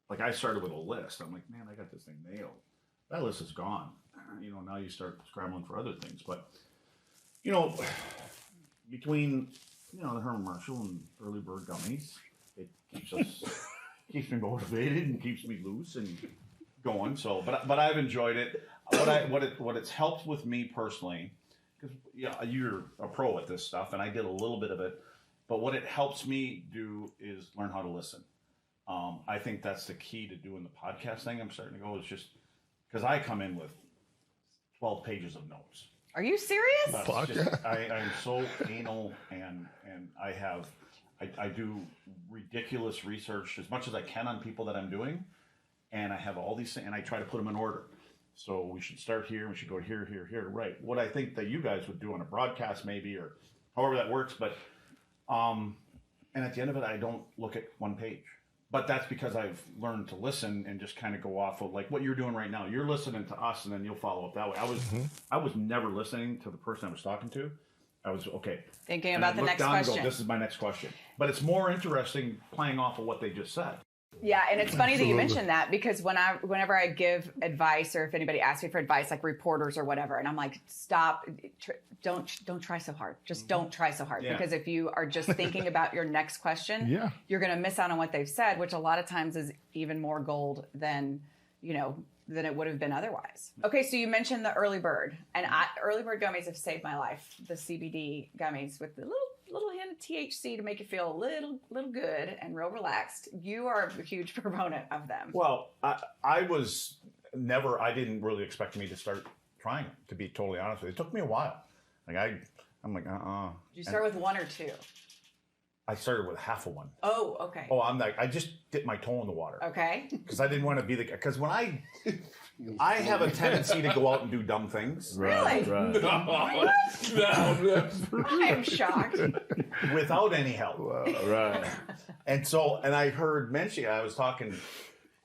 Like I started with a list. I'm like, man, I got this thing nailed. That list is gone. Now you start scrambling for other things. But, between the Herman Marshall and Early Bird Gummies, it keeps me motivated and keeps me loose and going. So, but I've enjoyed it. What it's helped with me personally, because you're a pro at this stuff, and I did a little bit of it. But what it helps me do is learn how to listen. I think that's the key to doing the podcast thing. I'm starting to go is just because I come in with 12 pages of notes. Are you serious? I'm so anal, and I do ridiculous research as much as I can on people that I'm doing, and I have all these things, and I try to put them in order. So we should start here, we should go here, here, here. Right. What I think that you guys would do on a broadcast maybe, or however that works, but and at the end of it, I don't look at one page. But that's because I've learned to listen and just kind of go off of like what you're doing right now. You're listening to us, and then you'll follow up that way. I was never listening to the person I was talking to. I was thinking about the next question. And go, this is my next question. But it's more interesting playing off of what they just said. Yeah, and it's funny that you mentioned that because whenever I give advice, or if anybody asks me for advice, like reporters or whatever, and I'm like, stop, don't try so hard. Just don't try so hard, because if you are just thinking about your next question, you're going to miss out on what they've said, which a lot of times is even more gold than it would have been otherwise. Okay, so you mentioned the Early Bird, and Early Bird gummies have saved my life. The CBD gummies with the little hint of THC to make you feel a little good and real relaxed. You are a huge proponent of them. Well, I didn't really expect me to start trying it, to be totally honest with you. It took me a while. Like I'm like, Did you start with one or two? I started with half of one. Oh, okay. Oh, I'm like, I just dipped my toe in the water. Okay. Because I didn't want to be because when I have a tendency to go out and do dumb things. Really? Right. I am shocked. Without any help. Right. And I heard Mench, I was talking,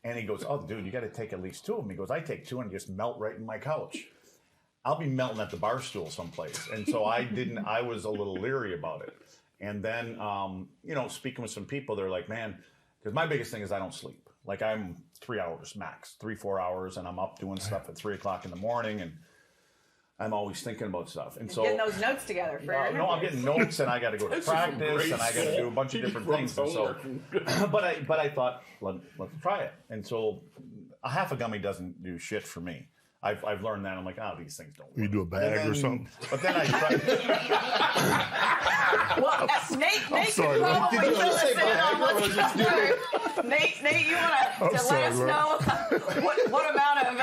and he goes, oh, dude, you got to take at least two of them. He goes, I take two and just melt right in my couch. I'll be melting at the bar stool someplace. And so I was a little leery about it. And then, speaking with some people, they're like, man, because my biggest thing is I don't sleep. Like I'm 3 hours max, 3-4 hours, and I'm up doing stuff at 3 o'clock in the morning. And I'm always thinking about stuff. And so Getting those notes together for your no, I'm interviews. getting notes, and I got to go to practice, and I got to do a bunch of different things. And so, but I thought, let's try it. And so, a half a gummy doesn't do shit for me. I've learned that. I'm like, these things don't work. You do a bag or something. But then I tried. Well, Nate sorry, can Lou. probably Did you fill say us in bag? on what's Nate, you want to let sorry, us Lou. know what amount of...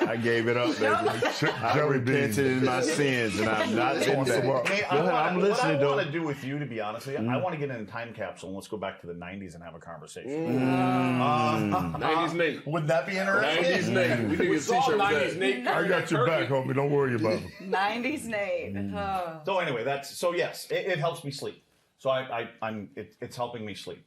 I gave it up, baby. I Jelly repented beans. in my sins, and I'm not been back. Hey, I'm what listening, I though. want to do with you, to be honest with you, I want to get in a time capsule and let's go back to the 90s and have a conversation. 90s Nate. Would that be interesting? 90s Nate. We need a t-shirt with 90s Nate. I got your back, homie. Don't worry about it. 90s Nate. Oh. So anyway, yes, it helps me sleep. So it's helping me sleep.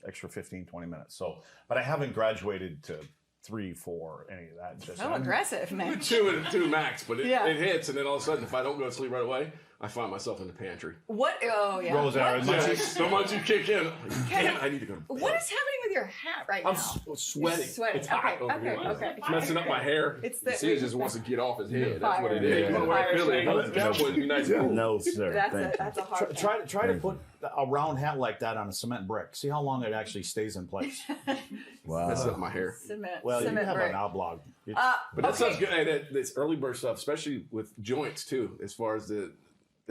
Extra 15, 20 minutes. So, but I haven't graduated to 3, 4, any of that. Just So aggressive, man. Two max, but it Yeah. hits, and then all of a sudden, if I don't go to sleep right away, I find myself in the pantry. What? Oh, yeah. Rose hour. So much you kick in, damn, I need to go to bed. What is happening with your hat right I'm now? sweating. You're sweating. It's hot Okay, over okay, here. okay. It's messing up my hair. It's the- He just wants to get off his head. That's what it is. Fire. You know what I feel Fire. it. That would be nice. No, sir. That's a hard Try to put a round hat like that on a cement brick. See how long it actually stays in place. Mess up my hair. cement. Well, you cement have brick. an oblong. But that sounds good. Hey, this early bird stuff, especially with joints too, as far as that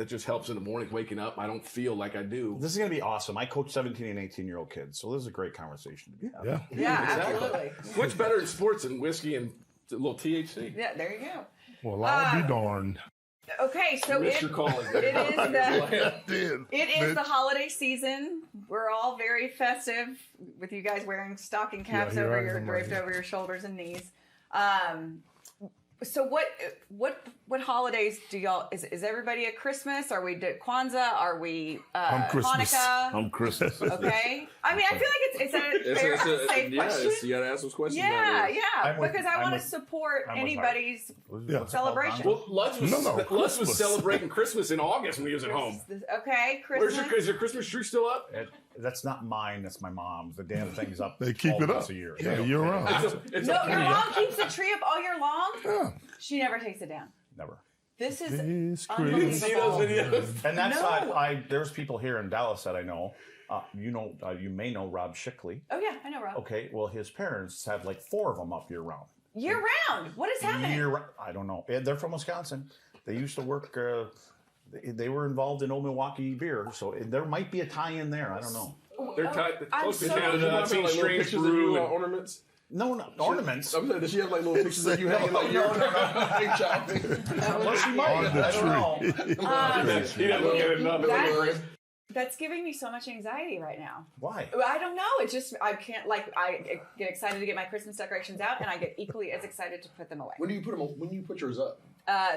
just helps in the morning waking up. I don't feel like I do. This is going to be awesome. I coach 17 and 18-year-old kids, so this is a great conversation to be having. Yeah. Yeah, Exactly. absolutely. What's better in sports than whiskey and a little THC? Yeah, there you go. Well, I'll be darned. Okay, so Missed your calling. it is the Did. it is the holiday season. We're all very festive with you guys wearing stocking caps here I over your am, draped right. over your shoulders and knees. So what holidays do y'all is everybody at Christmas? Are we at Kwanzaa? Are we I'm Christmas. Hanukkah? I'm Christmas. Okay. I mean, I feel like it's a fair, safe question. You gotta ask those questions. Yeah, nowadays. yeah, because I want to support I'm with anybody's Yeah. celebration. Well, Lutz was, No, Lutz was Christmas. celebrating Christmas in August when he was at home. Okay, Where's Christmas. is your Christmas tree still up? That's not mine. That's my mom's. The damn thing's up. They keep 12 it months up. a year. Yeah, year round. It's No, up your there. mom keeps the tree up all year long. Yeah. She never takes it down. Never. This is This You didn't see those unbelievable. videos? And that's No. there's people here in Dallas that I know. You may know Rob Shickley. Oh yeah, I know, Rob. Okay, well his parents have like 4 of them up year round. Year round. What is happening? I don't know. They're from Wisconsin. They used to work. They were involved in Old Milwaukee beer, so there might be a tie-in there. I don't know. They're tied I'm close to so- Canada. I've seen strange pictures of brew you and ornaments. No ornaments. I'm saying, does she have like little pictures of you hanging like your Well, she might. On the I don't know. he didn't look at it enough. That's giving me so much anxiety right now. Why? I don't know. It's just I can't I get excited to get my Christmas decorations out, and I get equally as excited to put them away. When do you put them? When you put yours up?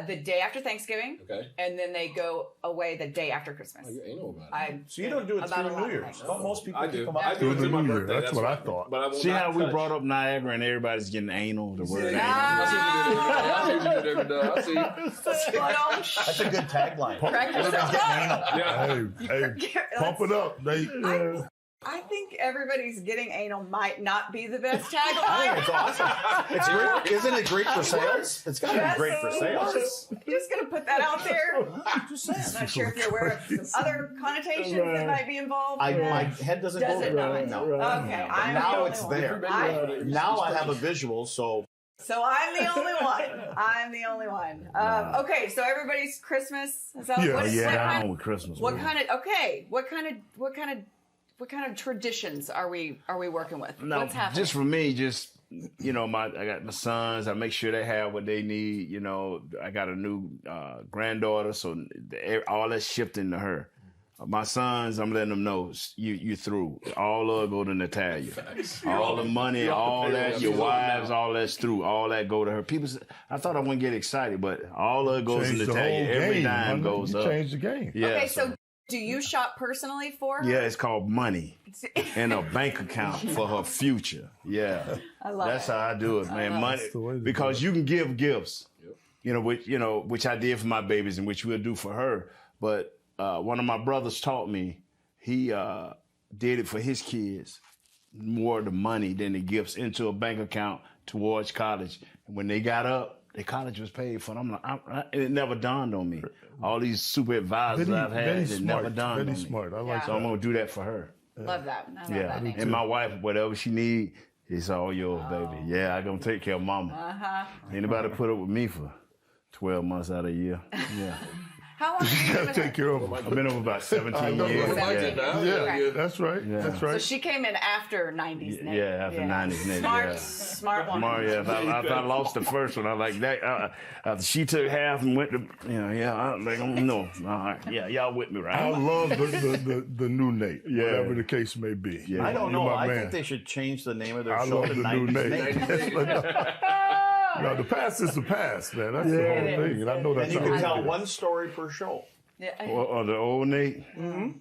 The day after Thanksgiving, Okay. and then they go away the day after Christmas. You ain't know about it. So you don't do it About a through lot New of Year's. things. Don't most people I keep do. them I up? do it Through to my the New Year. birthday. That's what I thought. But I will See not how we touch. brought up Niagara and everybody's getting anal, the word anal. I see what you did there. I see. That's a good tagline. Correct yourself up. Yeah. Hey, pump it up. I think everybody's getting anal might not be the best I think tagline. it's awesome. It's great. Isn't it great for sales? It's got to be great for sales. Just gonna put that out there. Just saying. I'm not sure if you're aware of some other connotations that might be involved. My head doesn't Does go it there. not? No. Okay, But I'm now the it's only there. one. Now I have a visual, so So I'm the only one. I'm the only one. Okay, so everybody's Christmas. Is that Yeah, what, Yeah, what down kind, with Christmas. what man. kind of okay? What kind of traditions are we working with? No, What's happening? just for me, I got my sons. I make sure they have what they need. You know, I got a new granddaughter, so all that's shifting to her. My sons, I'm letting them know you through. All of it go to Natalia. All the money, all that, your wives, all that's through. All that go to her. People, I thought I wouldn't get excited, but all of it goes to Changed the Natalia. whole Every game. dime Huh? goes You up. changed the game. Yeah. okay, so do you shop personally for her? Yeah, it's called money in a bank account for her future. Yeah, I love that's it. how I do it, man. Money the way to because you can give gifts, which I did for my babies and which we'll do for her. But one of my brothers taught me. He did it for his kids, more the money than the gifts into a bank account towards college. And when they got up, the college was paid for. And I'm like, it never dawned on me. All these super advisors I've had, it never dawned on me. Very smart. I like So I'm going to do that for her. Love that. I love Yeah, that name. and my wife, whatever she need, it's all yours, baby. Yeah, I'm going to take care of mama. Anybody put up with me for 12 months out of a year? Yeah. How long have you been with her? Take care of them. I've been over about 17 years. Yeah, that's right. Yeah. That's So right. she came in after 90s Nate. Yeah, after 90s Nate, Smart, yeah. smart woman. Mario, if I lost the first one, I like that. After she took half and went to, no. All right. Yeah, y'all with me, right? I love the new Nate, Yeah. whatever the case may be. Yeah. I don't You're know. my I man. think they should change the name of their I show love to the new 90s Nate. No, the past is the past, man. That's the whole thing, and I know that's And you how can it tell is. one story per show. Yeah. Or the old Nate? Mm-hmm.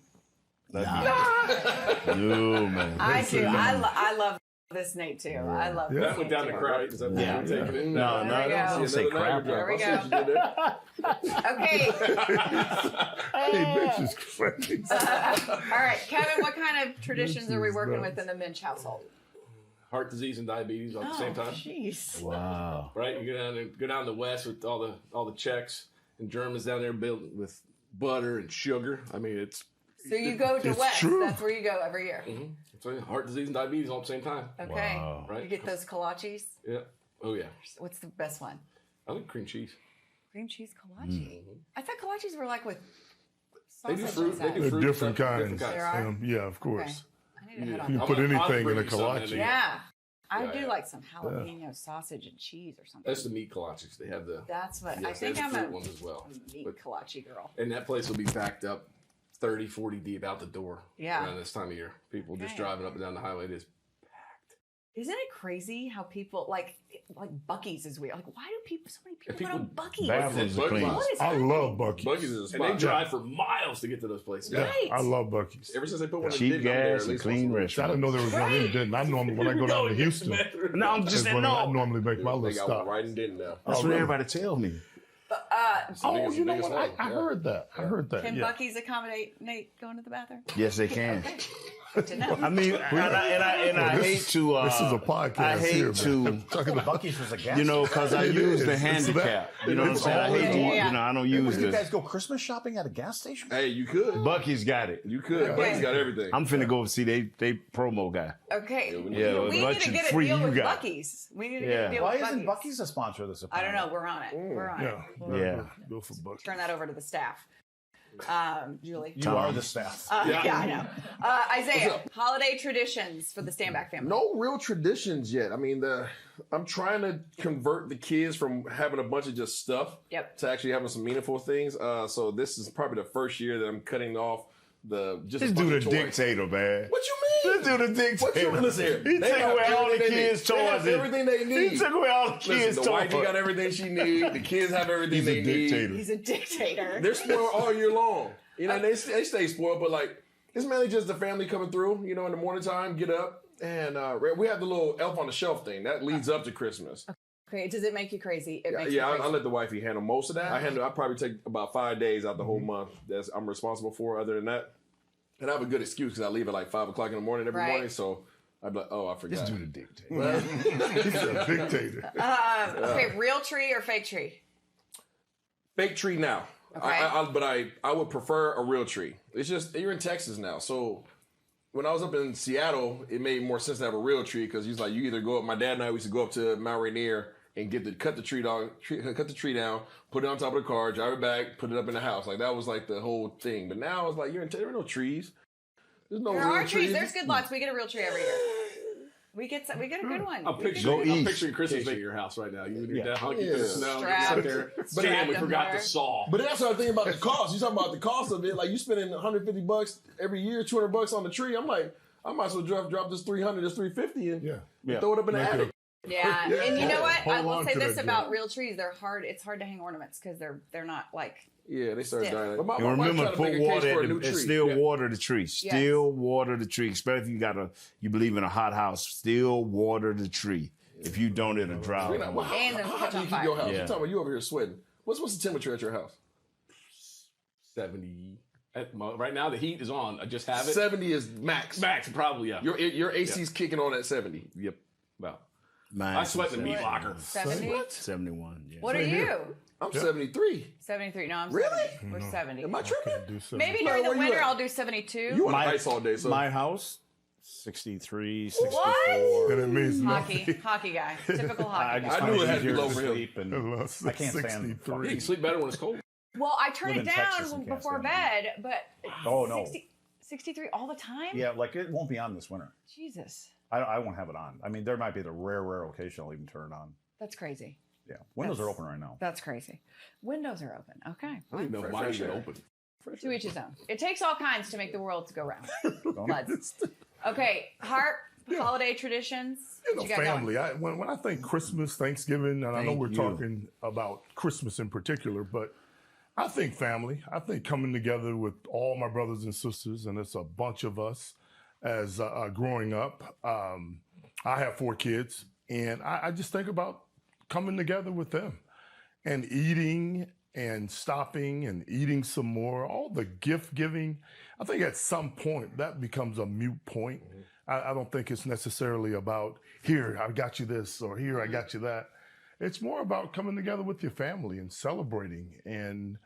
No, man. I do. I love this Nate too. I love Yeah. this That went Nate down the too. crap. Is that what Yeah. you're taking it? No, There we go. don't say crap. There we I see what you did there. Okay. Hey, bitch is crazy. All right, Kevin, what kind of traditions are we working with in the Mench household? Heart disease and diabetes at the same time. Jeez. Wow. Right? You go down the west with all the Czechs and Germans down there built with butter and sugar. I mean, it's So you go to It's West. true. That's where you go every year. heart disease and diabetes all at the same time. Okay. Wow. Right. You get those kolaches. Yeah. Oh yeah. What's the best one? I like cream cheese. Cream cheese kolache. I thought kolaches were like with They do sausage fruit. inside. They do They're fruit different stuff, kinds. There are? Yeah, of course. I need to head You on can that. put I'll anything in a bring you something kolache. in there. Yeah. I Yeah, do yeah. like some jalapeno sausage and cheese or something. That's the meat kolaches. They have the That's what I yes, think. there's I'm fruit a ones as well. meat But- kolache girl. And that place will be backed up 30, 40 deep out the door. Yeah. Around this time of year, people just Okay. driving up and down the highway. It is Isn't it crazy how people like Buc-ee's is weird? Like, why do so many people people- go to Buc-ee's? Bathrooms are clean. What is I happening? love Buc-ee's. Buc-ee's is a spot. And they drive for miles to get to those places. Yeah, Right. I love Buc-ee's. Ever since they put one in Cheap Denton, I'm there gas at and least clean once a week. I restaurant. didn't know there was one in Denton. I normally, when I go down to Houston, No, I'm that's just saying, when I no. normally make my They little got stop. one right in Denton now. That's what really? everybody tells me. It's the Oh, biggest- you know biggest what? one. I Yeah. heard that. I heard that. Can Yeah. Buc-ee's accommodate Nate going to the bathroom? Yes, they can. Good to know. I mean, and I hate to. This is a podcast I hate here, to. man. Talking about Buc-ee's was a gas You know, because I It use is. the It's handicap. that. You know what I'm It's saying? I all hate to, Yeah. you know, I don't use Would you guys this. go Christmas shopping at a gas station? Hey, you could. Bucky's got it. You could. Buc-ee's got everything. I'm finna go see they promo guy. Okay. Yeah, we need bunch to of get a free deal you with got. Buc-ee's. We need to Yeah. get a deal Why with isn't Buc-ee's. Buc-ee's a sponsor of this? I don't know. We're on it. We're on it. Yeah. Yeah. Go for Buc-ee's. Turn that over to the staff. Julie. You are the staff. Yeah, I know. Isaiah, holiday traditions for the Stanback family. No real traditions yet. I mean, I'm trying to convert the kids from having a bunch of just stuff Yep. to actually having some meaningful things. So this is probably the first year that I'm cutting off just This a bunch dude a of toys. dictator, man. What you mean? This dude a dictator. What you listen here? He They took have away all the everything they kids' need. They have toys. everything they need. He took away all the kids' Listen, the wifey toys. got everything she needs. The kids have everything He's they a dictator. need. He's a dictator. They're spoiled all year long. You know, they stay spoiled, but like it's mainly just the family coming through. You know, in the morning time, get up and we have the little elf on the shelf thing that leads up to Christmas. Okay, does it make you crazy? It makes Yeah, you I crazy. let the wifey handle most of that. I probably take about 5 days out the whole month that I'm responsible for. Other than that, and I have a good excuse because I leave at like 5 o'clock in the morning every Right. morning. So I'd be like, oh, I forgot. This dude a dictator. He's a dictator. Okay, real tree or fake tree? Fake tree now. Okay. But I would prefer a real tree. It's just you're in Texas now, so when I was up in Seattle, it made more sense to have a real tree because he's like you either go up. My dad and I used to go up to Mount Rainier and cut the tree down, put it on top of the car, drive it back, put it up in the house. Like that was like the whole thing. But now it's like there are no trees. There's no There real are trees. There's good lots. We get a real tree every year. We get a good one. I'm We get- picturing Christmas at your house right now. You and your dad hunky Yeah. through the snow, Strapped. out there. Strapped Damn, we up forgot there. the saw. But that's what I'm thinking about the cost. You talking about the cost of it? Like you spending $150 every year, $200 on the tree. I'm like, I might as well drop this $300, this $350, and Yeah. throw it up in the Make attic. Yeah, and you know what? I Hold will on say to this that about joint. real trees: they're hard. It's hard to hang ornaments because they're not like. Yeah, they started Stiff. dying. But my And wife remember, tried to put make a case water for a in new the, and tree. still Yeah. water the tree. Yes. Still water the tree. Especially if you believe in a hot house, still water the tree. If you don't, it'll dry Well, out. how, And how it'll hot catch do you on keep your fire. house? Yeah. You're talking about you over here sweating. What's the temperature at your house? 70. Right now, the heat is on. I just have it. 70 is max. Max, probably, yeah. Your AC's kicking on at 70. Yep. Well, I sweat in the meat locker. 70? 71. Yeah. What are you? I'm 73. 73. No, I'm Really? 70. We're 70. Am I tripping? Maybe Where during the you winter at? I'll do 72. You on the ice all day, so My house, 63, 64. What? And it means Hockey guy. Typical hockey just guy. I knew find it had to be easier low for him. sleep, and nothing. I can't stand 63. you can sleep better when it's cold. Well, I turn Live it in Texas down and can't before stand bed, but Oh, no. 63 all the time? Yeah, like it won't be on this winter. Jesus. I won't have it on. I mean, there might be the rare occasion I'll even turn it on. That's crazy. Yeah, windows are open right now. That's crazy. Windows are open. Okay. I don't even know if mine is open. To each his own. It takes all kinds to make the world go round. Lads. Okay, Hart, holiday traditions. What you got Family. When I think Christmas, Thanksgiving, and I know Thank we're you. talking about Christmas in particular, but I think family. I think coming together with all my brothers and sisters, and it's a bunch of us as growing up. I have 4 kids, and I just think about coming together with them and eating and stopping and eating some more, all the gift giving. I think at some point that becomes a moot point. I don't think it's necessarily about, here, I got you this, or here, I got you that. It's more about coming together with your family and celebrating. And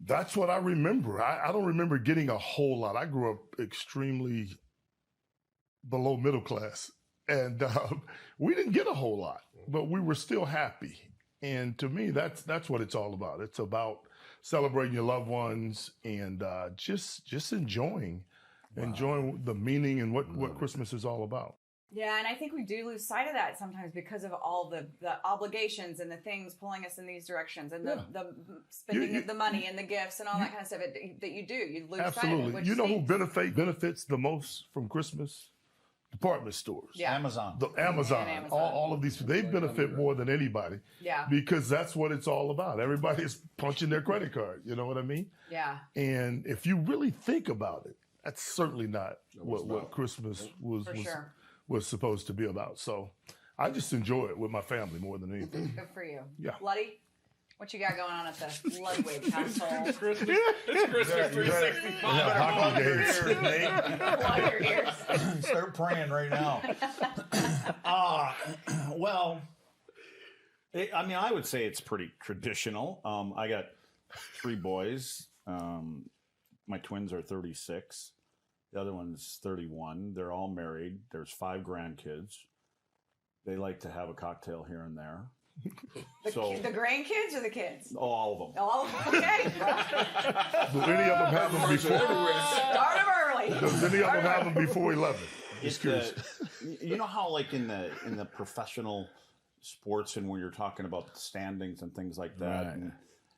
that's what I remember. I don't remember getting a whole lot. I grew up extremely below middle class, and we didn't get a whole lot, but we were still happy. And to me, that's what it's all about. It's about celebrating your loved ones and just enjoying the meaning and what Christmas is all about. Yeah, and I think we do lose sight of that sometimes because of all the obligations and the things pulling us in these directions and the spending of the money and the gifts and all that kind of stuff that you do. You lose sight of it. Absolutely. You know who benefits the most from Christmas? Department stores. Yeah. Amazon. Amazon. And Amazon. All of these, they benefit more than anybody. Yeah. Because that's what it's all about. Everybody's punching their credit card. You know what I mean? Yeah. And if you really think about it, that's certainly not what Christmas was supposed to be about. So I just enjoy it with my family more than anything. Good for you. Yeah. Luddy, what you got going on at the Ludwig household? Christmas 365. Hockey games. Plug your ears. Start praying right now. Well, I would say it's pretty traditional. I got 3 boys. My twins are 36. The other one's 31. They're all married. There's 5 grandkids. They like to have a cocktail here and there. The grandkids or the kids? All of them. Oh, okay. Do any of them have them before? Start them early. Does any of them have them before 11? Just curious. You know how, like in the professional sports, and when you're talking about the standings and things like that, and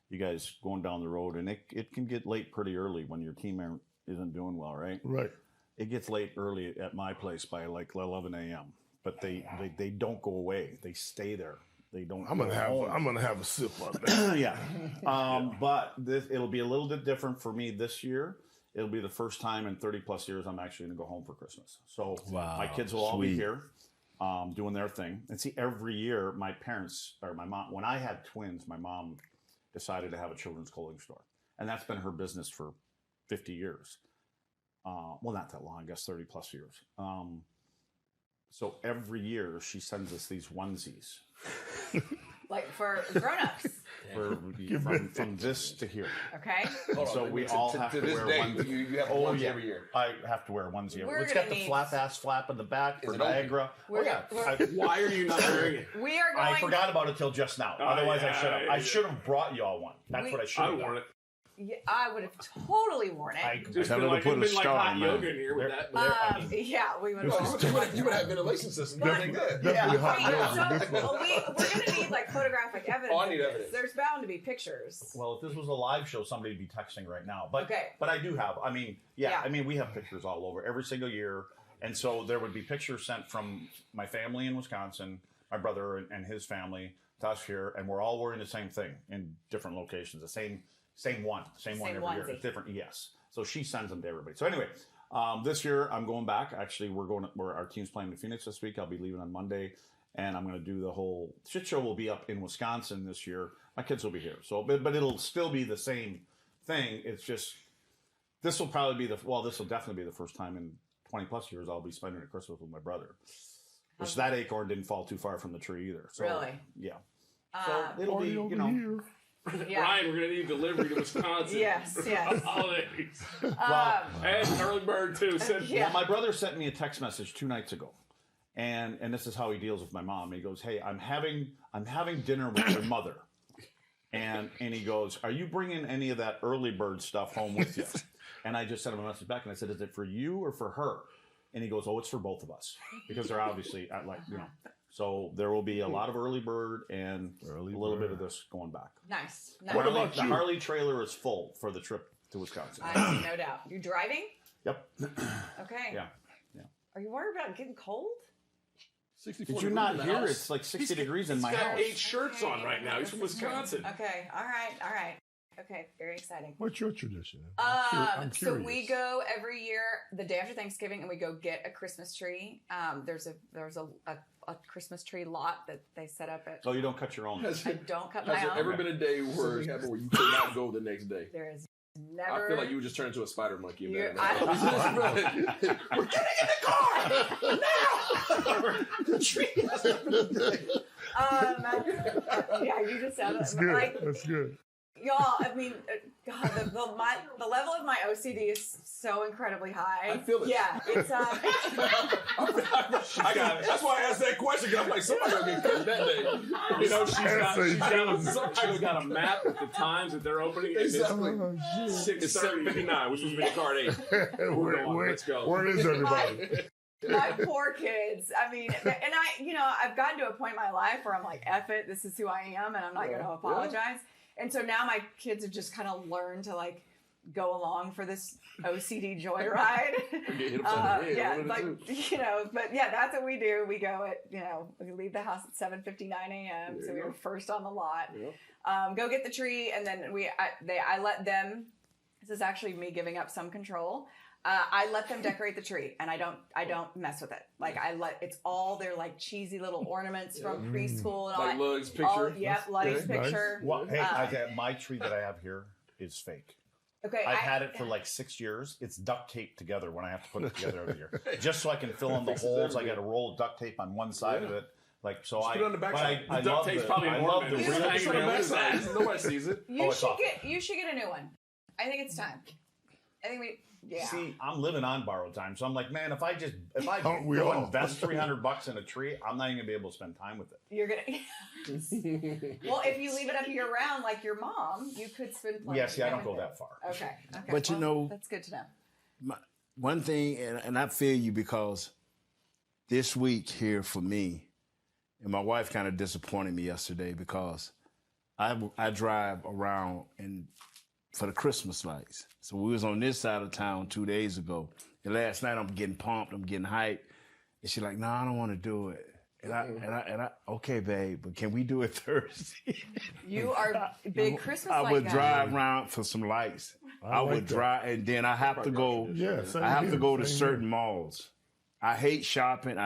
you guys going down the road, and it can get late pretty early when your team isn't doing well, right? Right. It gets late early at my place by like 11 a.m. But they don't go away. They stay there. They don't. I'm gonna have a sip on that. Yeah. But it'll be a little bit different for me this year. It'll be the first time in 30 plus years I'm actually going to go home for Christmas. So my kids will all be here doing their thing. And see, every year my parents or my mom, when I had twins, my mom decided to have a children's clothing store. And that's been her business for 50 years. Well, not that long, I guess 30 plus years. So every year she sends us these onesies. Like for grown-ups. From this to here. Okay. So we all have to wear onesie. You have one every year. I have to wear a onesie. We're It's gonna got the need- flap-ass flap in the back for it open? Niagara. Why are you not wearing it? We are going. I forgot about it till just now. Otherwise, I should have. I should have brought you all one. That's what I should I have want done. it. Yeah, I would have totally worn it. I Just tell been her like, to put a it'd been like star hot on yoga there. in here with that. Yeah, we would have. You would have ventilation system. That'd be good. Definitely hot Wait, yoga. so we're going to need like photographic evidence. Oh, I of need this. evidence. There's bound to be pictures. Well, if this was a live show, somebody'd be texting right now. But Okay. but I do have. I mean, Yeah. I mean, we have pictures all over every single year, and so there would be pictures sent from my family in Wisconsin, my brother and his every year, and we're all wearing the same thing in different locations. The same one every year. onesie. It's different, yes. So she sends them to everybody. So anyway, this year I'm going back. Actually, our team's playing in Phoenix this week. I'll be leaving on Monday, and I'm going to do the whole shit show. Will be up in Wisconsin this year. My kids will be here. So, but it'll still be the same thing. It's just this will definitely be the first time in 20 plus years I'll be spending a Christmas with my brother. Which that acorn didn't fall too far from the tree either. So, Really? Yeah. So it'll be, you know. Here. Yeah. Ryan, we're going to need delivery to Wisconsin. Yes. Holidays. Well, And early bird, too. well, my brother sent me a text message 2 nights ago. And this is how he deals with my mom. He goes, "Hey, I'm having dinner with your mother." And he goes, "Are you bringing any of that early bird stuff home with you?" And I just sent him a message back and I said, "Is it for you or for her?" And he goes, "Oh, it's for both of us." Because they're obviously so there will be a lot of early bird and a little bit of this going back. Nice. What about The you? Harley trailer is full for the trip to Wisconsin. No doubt. You driving? Yep. Okay. Yeah. Are you worried about getting cold? 64 Did you degrees not in the hear? house. It's like 60 degrees in my He's got house. 8 shirts on right now. He's from Wisconsin. Okay. All right. Okay. Very exciting. What's your tradition? I'm So curious. we go every year the day after Thanksgiving, and we go get a Christmas tree. There's a Christmas tree lot that they set up at. Oh, you don't cut your own. I don't cut my Has there own. ever been a day where you could not go the next day? There is I never. feel like you would just turn into a spider monkey. In You're- that. We're getting in the car now. The tree has yeah, you just sounded That's good. like That's good. y'all. I mean, God, the level of my OCD is so incredibly high. I feel it. Yeah, it's I got it. That's why I asked that question. 'Cause I'm like, somebody gonna get cut that day. You know, she's Somebody got a map at the times that they're opening. And Exactly. it's 6:59, which was mini card 8. Let's go. Where is everybody? my poor kids. I mean, and I've gotten to a point in my life where I'm like, F it, this is who I am, and I'm not going to apologize. And so now my kids have just kind of learned to like go along for this OCD joyride. But yeah, that's what we do. We go we leave the house at 7:59 a.m. So we were first on the lot. Go get the tree, and then I let them. This is actually me giving up some control. I let them decorate the tree, and I don't mess with it. Like it's all their like cheesy little ornaments from preschool and all Like that. Ludwig's picture. Ludwig's Okay, nice. picture. Well, hey, my tree that I have here is fake. Okay, I've had it for like 6 years. It's duct taped together when I have to put it together every year, just so I can fill in the holes. I got a roll of duct tape on one side of it, like so. Just put it on the back side. I The duct love tape's the, probably I an love the ornament. real. It's Put it on the back side. Nobody sees it. You it's should get a new one. I think it's time. I think See, I'm living on borrowed time, so I'm like, man, if I Aren't we go all? invest $300 in a tree, I'm not even gonna be able to spend time with it. You're gonna. Well, if you leave it up year round, like your mom, you could spend. Plenty Yeah, of see, I time don't go with that it. far. Okay. But you know- that's good to know. One thing, and I feel you because this week here for me, and my wife kind of disappointed me yesterday because I drive around for the Christmas lights. So we was on this side of town 2 days ago, and last night I'm getting pumped, I'm getting hyped, and she's like, "No, I don't want to do it." And I, okay, babe, but can we do it Thursday? You are a big Christmas I light would guy. drive around for some lights. I like would that. drive, and then I have to go. Yeah, same I have here, to go to same certain here. malls. I hate shopping.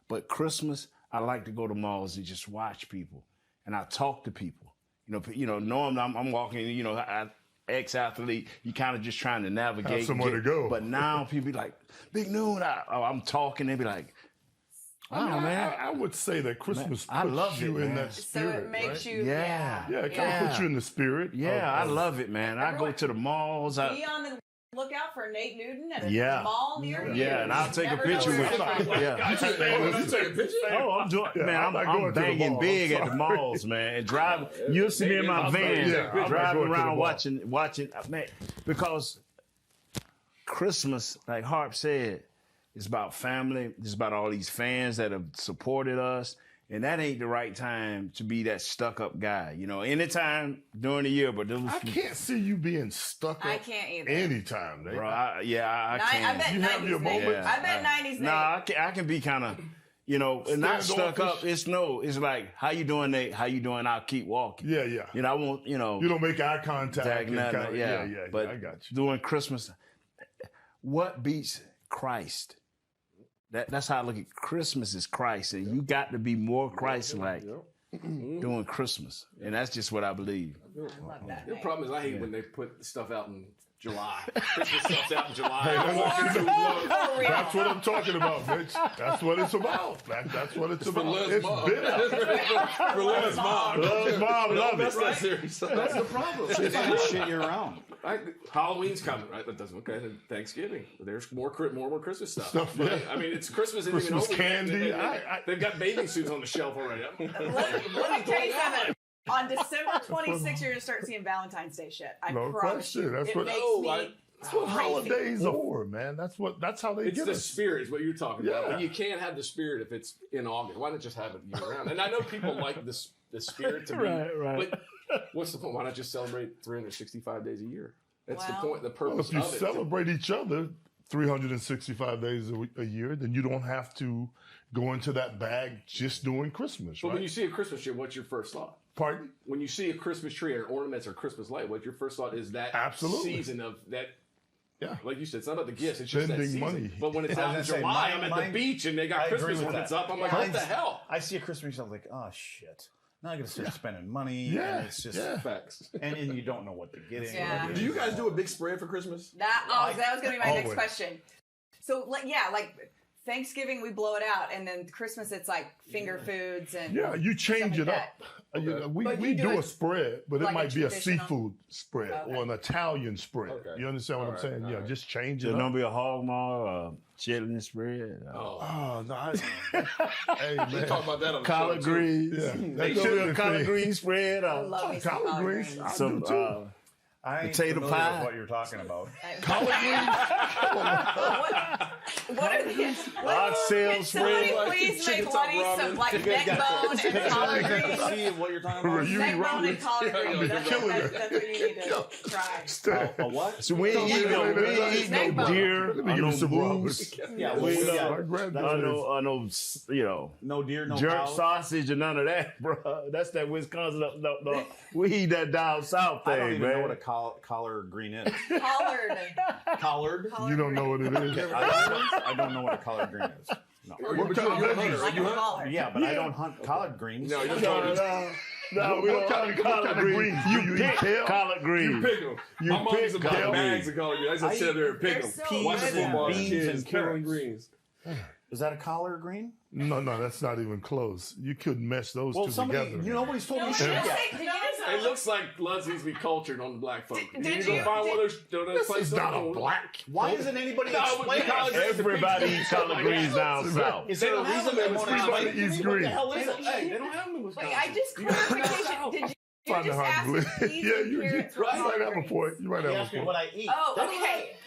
But Christmas, I like to go to malls and just watch people, and I talk to people. Knowing I'm walking. Ex-athlete, you kind of just trying to navigate. Have somewhere to go. But now people be like, "Big Noon." I'm talking. They be like, "Wow, man." I would say that Christmas I puts love you it, in man. that So spirit. it makes right? you. Yeah. Yeah, it kind of puts you in the spirit. Yeah, I of- love it, man. I go to the malls. Be on the lookout for Nate Newton at a Yeah. mall near you. Yeah, and I'll take a Never know picture where with to find you. it. Yeah. You take a picture? Oh, I'm doing, Yeah, man. I'm not I'm going to the banging mall. big I'm at the sorry. malls, man. And driving, you'll see me in my van, Yeah, I'm not driving going to the around mall. watching, man. Because Christmas, like Harp said, is about family. It's about all these fans that have supported us. And that ain't the right time to be that stuck-up guy. Anytime during the year, but those, I can't see you being stuck up I can't either. anytime, Nate. bro, I can. I bet You have 90s your Nate. moments. I bet 90s Nate. Nah, I can be kind of, and not stuck up. Standoffish. It's like, how you doing, Nate? How you doing? I'll keep walking. Yeah. I won't, You don't make eye contact. tag and nothing. kinda- Yeah. But I got you. during Christmas, what beats Christ? That's how I look at Christmas is Christ, and you got to be more Christ-like during Christmas, and that's just what I believe. I love that. The Nate. problem is I hate when they put stuff out in July. Christmas stuff's out in July. That's what I'm talking about, Mitch. That's what it's about. That's what it's about. Liz It's mom. bitter. For Liz mom. Love mom, love That's it. not serious. That's the problem. Shit year round. Halloween's coming, right? That doesn't. Okay, then Thanksgiving. There's more Christmas stuff. Stuff, But, yeah. I mean, it's Christmas. Isn't Christmas even over yet. candy. They've got bathing suits on the shelf already. Let me tell you something. On December 26th, you're going to start seeing Valentine's Day shit. I No promise you. question. That's it what- makes me That's what holidays are, man. That's how they It's get the us. spirit is what you're talking about. Yeah. But you can't have the spirit if it's in August. Why not just have it year round? And I know people like the spirit to be. Right. But what's the point? Why not just celebrate 365 days a year? That's the Well- point, the Well, purpose if you of it. celebrate each other 365 days a year, then you don't have to go into that bag just doing Christmas, But right? when you see a Christmas tree, what's your first thought? Pardon? When you see a Christmas tree or ornaments or Christmas light, what your first thought is that Absolutely. season of that. Yeah. Like you said, it's not about the gifts; it's just that Spending season. money. But when it's out in was gonna say, July, mine- I'm at mine- the beach and they got I agree Christmas with ornaments that. up. I'm like, what the hell? I see a Christmas tree, I'm like, oh shit. Now I got to start spending money. Yeah, And it's just, yeah. Facts. and you don't know what to get in. Yeah. Do you guys do a big spread for Christmas? That was going to be my next Always. question. So, like Thanksgiving, we blow it out. And then Christmas, it's like finger foods and. Yeah, you change stuff it like up. You know, we But you do do a it spread, but it like a might be a traditional- seafood spread Okay. or an Italian spread. Okay. You understand what I'm saying? Yeah, just change it There's up. gonna be a hog maw, chitlin spread, Oh, no. Hey, man. We talk about that on the collard show, too. greens. Yeah, There's that gonna be a chitlin collard thing. green spread. I love me some Collard collard greens. greens. I Some do too. I ain't Potato familiar pie. with what you're talking about. Collard What are these? Oxtail Somebody spread. please make Chicken top Lenny some ramen. like neck bone and collard greens. See what you're talking about? You Neck eat bone and ramen? collard greens. You're killing it. That's what you need to try. Stay. A what? So we ain't eat no deer, Let me or give no you some moose, ramen. Yeah, We we got got my granddaughter. no, no deer, no jerk cow. sausage or none of that, bro. That's that Wisconsin. No. We eat that down south I don't thing, even know man. what a collard green is. Collard. Collard? You don't know what it is. I don't know what a collard green is. No. What kind of veggies? Like a collard. Yeah, but I don't hunt collard greens. No, you're No, talking. No, we What don't kind hunt of collard greens. Do you eat pick kale? collard You greens. pick them. You My mom used to pick buy collard bags of collard greens. I used to sit there and pick They're them. so Watch good. football as Beans kids, and killing carrots. greens. Is that a collard green? No, that's not even close. You couldn't mesh those Well, two somebody, together. nobody's told me Did shit you yet. say- did you It looks like Lutz needs to be cultured on the black folk. Did go you- find one of those This places? is not a black. Why isn't anybody No, explaining collard it? greens- Everybody eats collard greens down south. Is there a reason they won't Everybody explain it? eats to me? What green. the hell is it? Hey, they don't have them in Wisconsin. Wait, I just clarification. Did you Find just out how ask to if believe. peas Yeah, and you carrots were might collard have a greens? point. You might He have a asked me point. what I eat. Oh,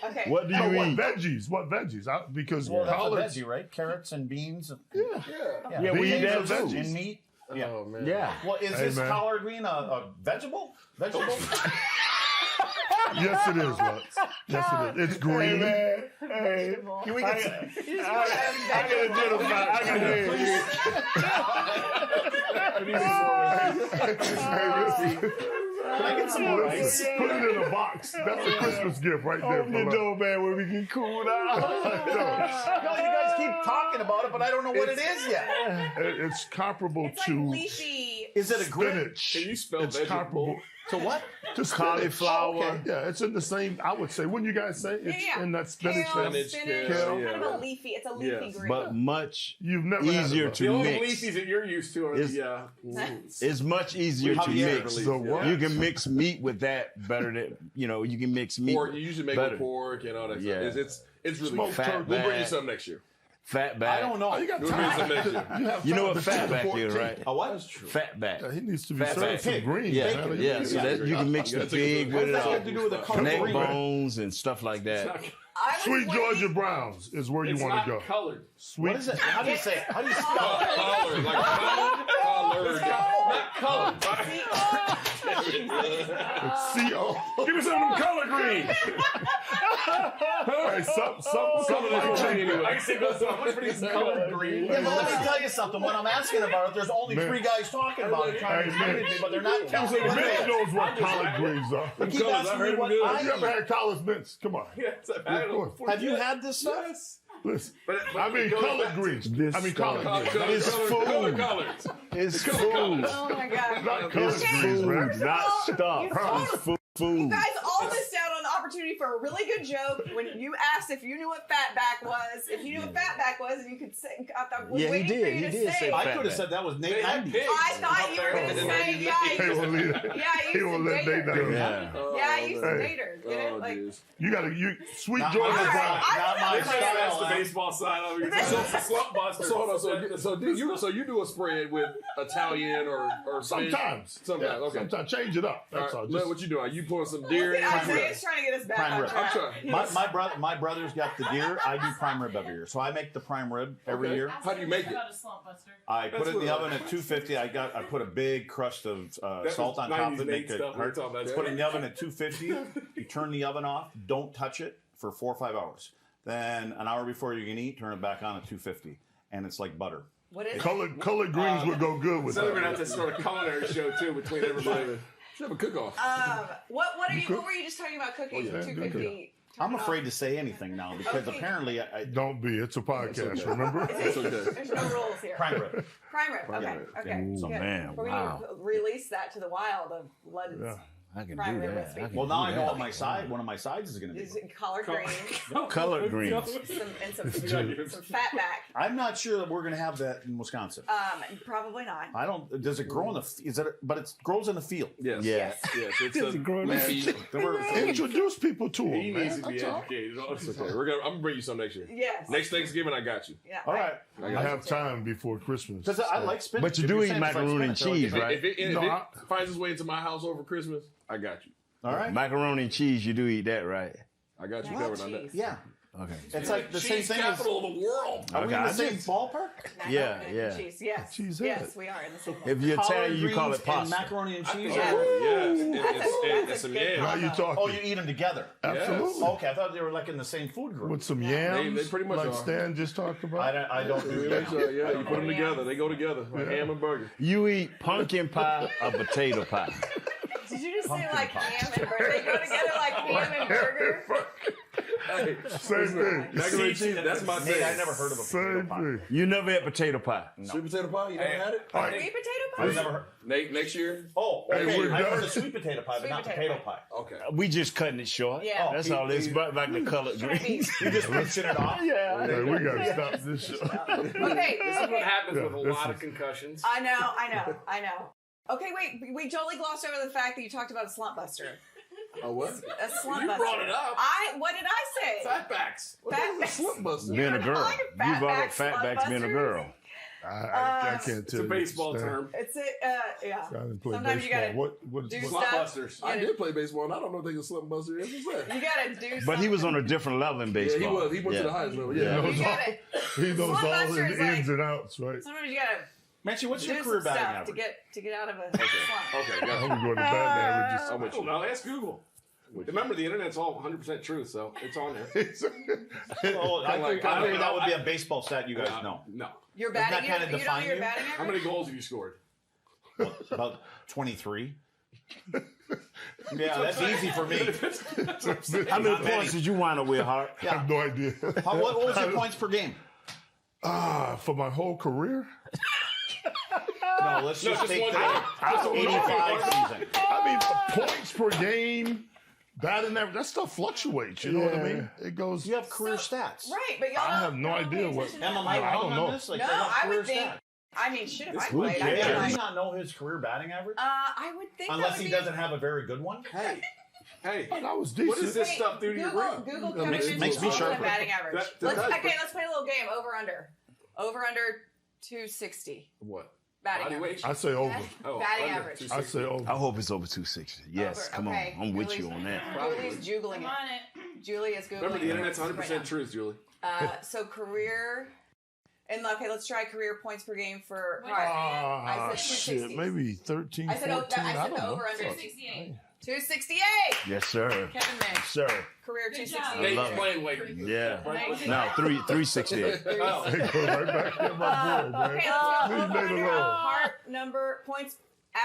okay. What do No, you what eat? veggies? What veggies? Because Well, that's a collards. veggie, right? Carrots and beans. Yeah, we eat Beans that and too. And meat. Yeah. Oh, man. Yeah. Well, is Hey, this man. collard green a vegetable? Vegetable? Yes, it is, Lutz. Yes, it is. It's green. Hey, Can we get some? I can identify. I can Can I get some more rice? Put it in a box. That's a Christmas gift right there. Open the For door, man, where we can cool down. No, you guys keep talking about it, but I don't know what it is yet. It's comparable It's like to leafy. Is it a green? spinach. Can you spell It's vegetable? comparable To what? to spinach. Cauliflower. Okay. Yeah, it's in the same. I would say. Wouldn't you guys say it's Yeah. in that spinach? Kale, family? spinach, kale, kind of a leafy. It's a leafy green. But much You've never easier had it, to The only mix. leafies that you're used to are Is- It's much easier to Javier mix. The what? You can mix meat with that better than you can mix meat. Pork. You usually make better. with pork and all that Yeah. stuff. It's really Smoked good. turkey. We'll bring you Fat. some next year. Fat I back. don't know. Oh, you got We'll bring you some time. next year. You know what to fat back pork is, too. right? A what? Fat back. He needs to be Fat served back. some greens. Yeah, man. yeah. So that you can mix the pig with it, What's that all. got to do with a color Neck green? bones and stuff like that. I was Sweet waiting- Georgia Browns is where you It's want not to go. colored. Sweet. What is it? How do you say it? How do you spell it? Collard, like collard. Not colored. It's C-O. Give me some of them color green. Hey, some of them change I can say go so much for these colored green. Yeah, but let me tell you something. When I'm asking about it, there's only Man. 3 guys talking about it, trying to Hey, man. explain it to me, but they're not telling me what it Mitch is. knows what collard greens are. They keep Colors, I asking heard me them what good. I You ever eat. had collard mints? Come on. Yes, I've had them before. Have you had this stuff? Yes. Listen. But I mean it goes collard back to- greens. This I mean stuff. collard greens. It's food. Colors. It's food. Oh my god. Not collard It's greens, food, man. First of not all, stuff. you It's told- food. You guys all missed out on the opportunity for a really good joke when you asked if you knew what fatback was. If you knew what fatback was, and you could say, I thought, was waiting for you to say. I could have said that was Nate Andy. I thought you were going to say, He won't let Nate know. Yeah, I used to date her. Get it? Like, Sweet Not Georgia my Brown. style. Not my That's style. the baseball side of it. So hold on. So you do a spread with Italian or Sometimes. Sometimes. Okay. Sometimes change it up. That's all. Look, what you doing? Are you pulling some deer in? Isaiah's trying to get us back Prime on rib. track. I'm trying. My brother's got the deer. I do prime rib every year, so I make the prime rib every year. How do you make it? I put it in the oven at 250. I put a big crust of salt on top of it, make it hard. Put it in the oven at 250. You turn the oven off. Don't touch it for 4 or 5 hours. Then an hour before you can eat, turn it back on at 250, and it's like butter. What is Colored greens would go good with So we're that. gonna have to start a culinary show too between everybody. Should have a cook-off. What were you just talking about cooking? 250. I'm afraid to say anything now because apparently I Don't be. It's a podcast, remember? That's okay. There's no rules here. prime rib. Prime rib. Okay. Ooh, Good. man, We're wow. gonna release that to the wild of London's I can prime do rib that. recipe. I can Well, now do I know that. what my side. One of my sides is going to be. Is it collard greens, Colored greens. some fatback. I'm not sure that we're going to have that in Wisconsin. Probably not. I don't. Does it grow in the? Is it? But it grows in the field. Yes. Yes. Yes. It's a Introduce people to He them, needs man. to be educated. It's okay. I'm gonna bring you some next year. Yes. Next Thanksgiving, I got you. Yeah. All right. I have time before Christmas. Because I like spinach. But you If do you're eat saying it's like macaroni and spinach, I like cheese, it. right? If it No, I- finds its way into my house over Christmas, I got you. All right. Macaroni and cheese, you do eat that, right? I got you covered on that. Yeah. Okay. It's like the same Cheese thing as. capital of the world. Are we in Okay, the I same just- ballpark? Yeah. Cheese. Yes. Cheesehead. Yes, we are in the same. If you're Collard Italian, you call greens it pasta. and macaroni and cheese. Yeah. Yes. That's It's some a good yams. Now you talking. Oh, you eat them together. Absolutely. Okay, I thought they were like in the same food group. With some yams, They pretty much like are. Stan just talked about. I don't do that. Yeah, you put them together. They go together. Like ham and burger. You eat pumpkin pie or potato pie? Did you just say like ham and burger? They go together like ham and burger. Hey, Same thing. macaroni and cheese. That's my Nate, thing. I never heard of a potato Same pie. thing. You never had potato pie. Sweet potato pie. You never had it? All right. Sweet potato pie. I've never heard. Nate, next year. Oh, Hey, okay. we're I done. heard of sweet potato pie, but Sweet not potato potato pie. Okay. We just cutting it short. Yeah. That's all. It's but like the colored greens. You just pinching it off. Yeah. Hey, we gotta stop this show. Okay. This is what happens with a this lot is- of concussions. I know. Okay, wait. We totally glossed over the fact that you talked about a slump buster. Oh, what? A slump You buster. brought it up. What did I say? Fatbacks. What Fatbacks. the slip buster? Being a girl. calling it You brought up fatbacks, fatbacks being a slutbusters? girl. I can't tell It's a you. baseball Stan. term. It's yeah. I didn't play Sometimes you baseball. gotta What do what- stuff. Slipbusters. I Yeah. did play baseball, and I don't know if they can slip buster. What's that? You gotta do. But he was on something. a different level in Yeah, baseball. he was. He went to the highest level. Yeah. knows You all, gotta. he knows all Slipbuster the is like- ins and outs, right? Sometimes you gotta Manchi, what's do your some career batting stuff average? to get out of a slump. Okay. I'm Got going to bad averages. I'm with you. Now ask Google. Remember, the internet's all 100% truth, so it's on there. Oh, I Like, think I mean, that would be a baseball stat you guys know. No. Your Doesn't batting. that kinda You know define your you? batting How average. many goals have you scored? About 23. Yeah, that's easy for me. How many points did you wind up with, Hart? I have no idea. What was your points per game? For my whole career? No, let's just just take one the game. 85 season. I mean, points per game, batting average, that stuff fluctuates. You know what I mean? It goes. You have career stats. Right, but y'all. I have no idea what. Am I I wrong don't on know. this? Like, No, they have I career would think. stats. I mean, shit, if I Who played, I'd be cares? Does like, he not know his career batting average? I would think. Unless that would he be, doesn't have a very good one? Hey, That was what decent. is this stuff through your Google, brain? Google That Kevin makes me Mitchell's sharper. batting average. That does, Let's play a little game. Over under. Over under 260 What? batting Body average. weight? I say over. Oh, batting under average. 260. I say over. I hope it's over 260. Yes, Over. come Okay. on. I'm with you Julie's- on that. Julie's Googling it. on it. Julie is Googling Remember, the it internet's 100% right now. truth, Julie. So career, and okay, let's try career points per game for. What Hart. Ah, I said shit. 260. Maybe 13, I said, 14. I I said don't the know. over under 268. 268. Yes, sir. Kevin Mench, Sir. career Good job. 268. Nate's love it. playing weight. Yeah. Nice. No, 368. Oh. It goes right back to my board, man. Okay, let's go. Leave Nate alone. Hart number points,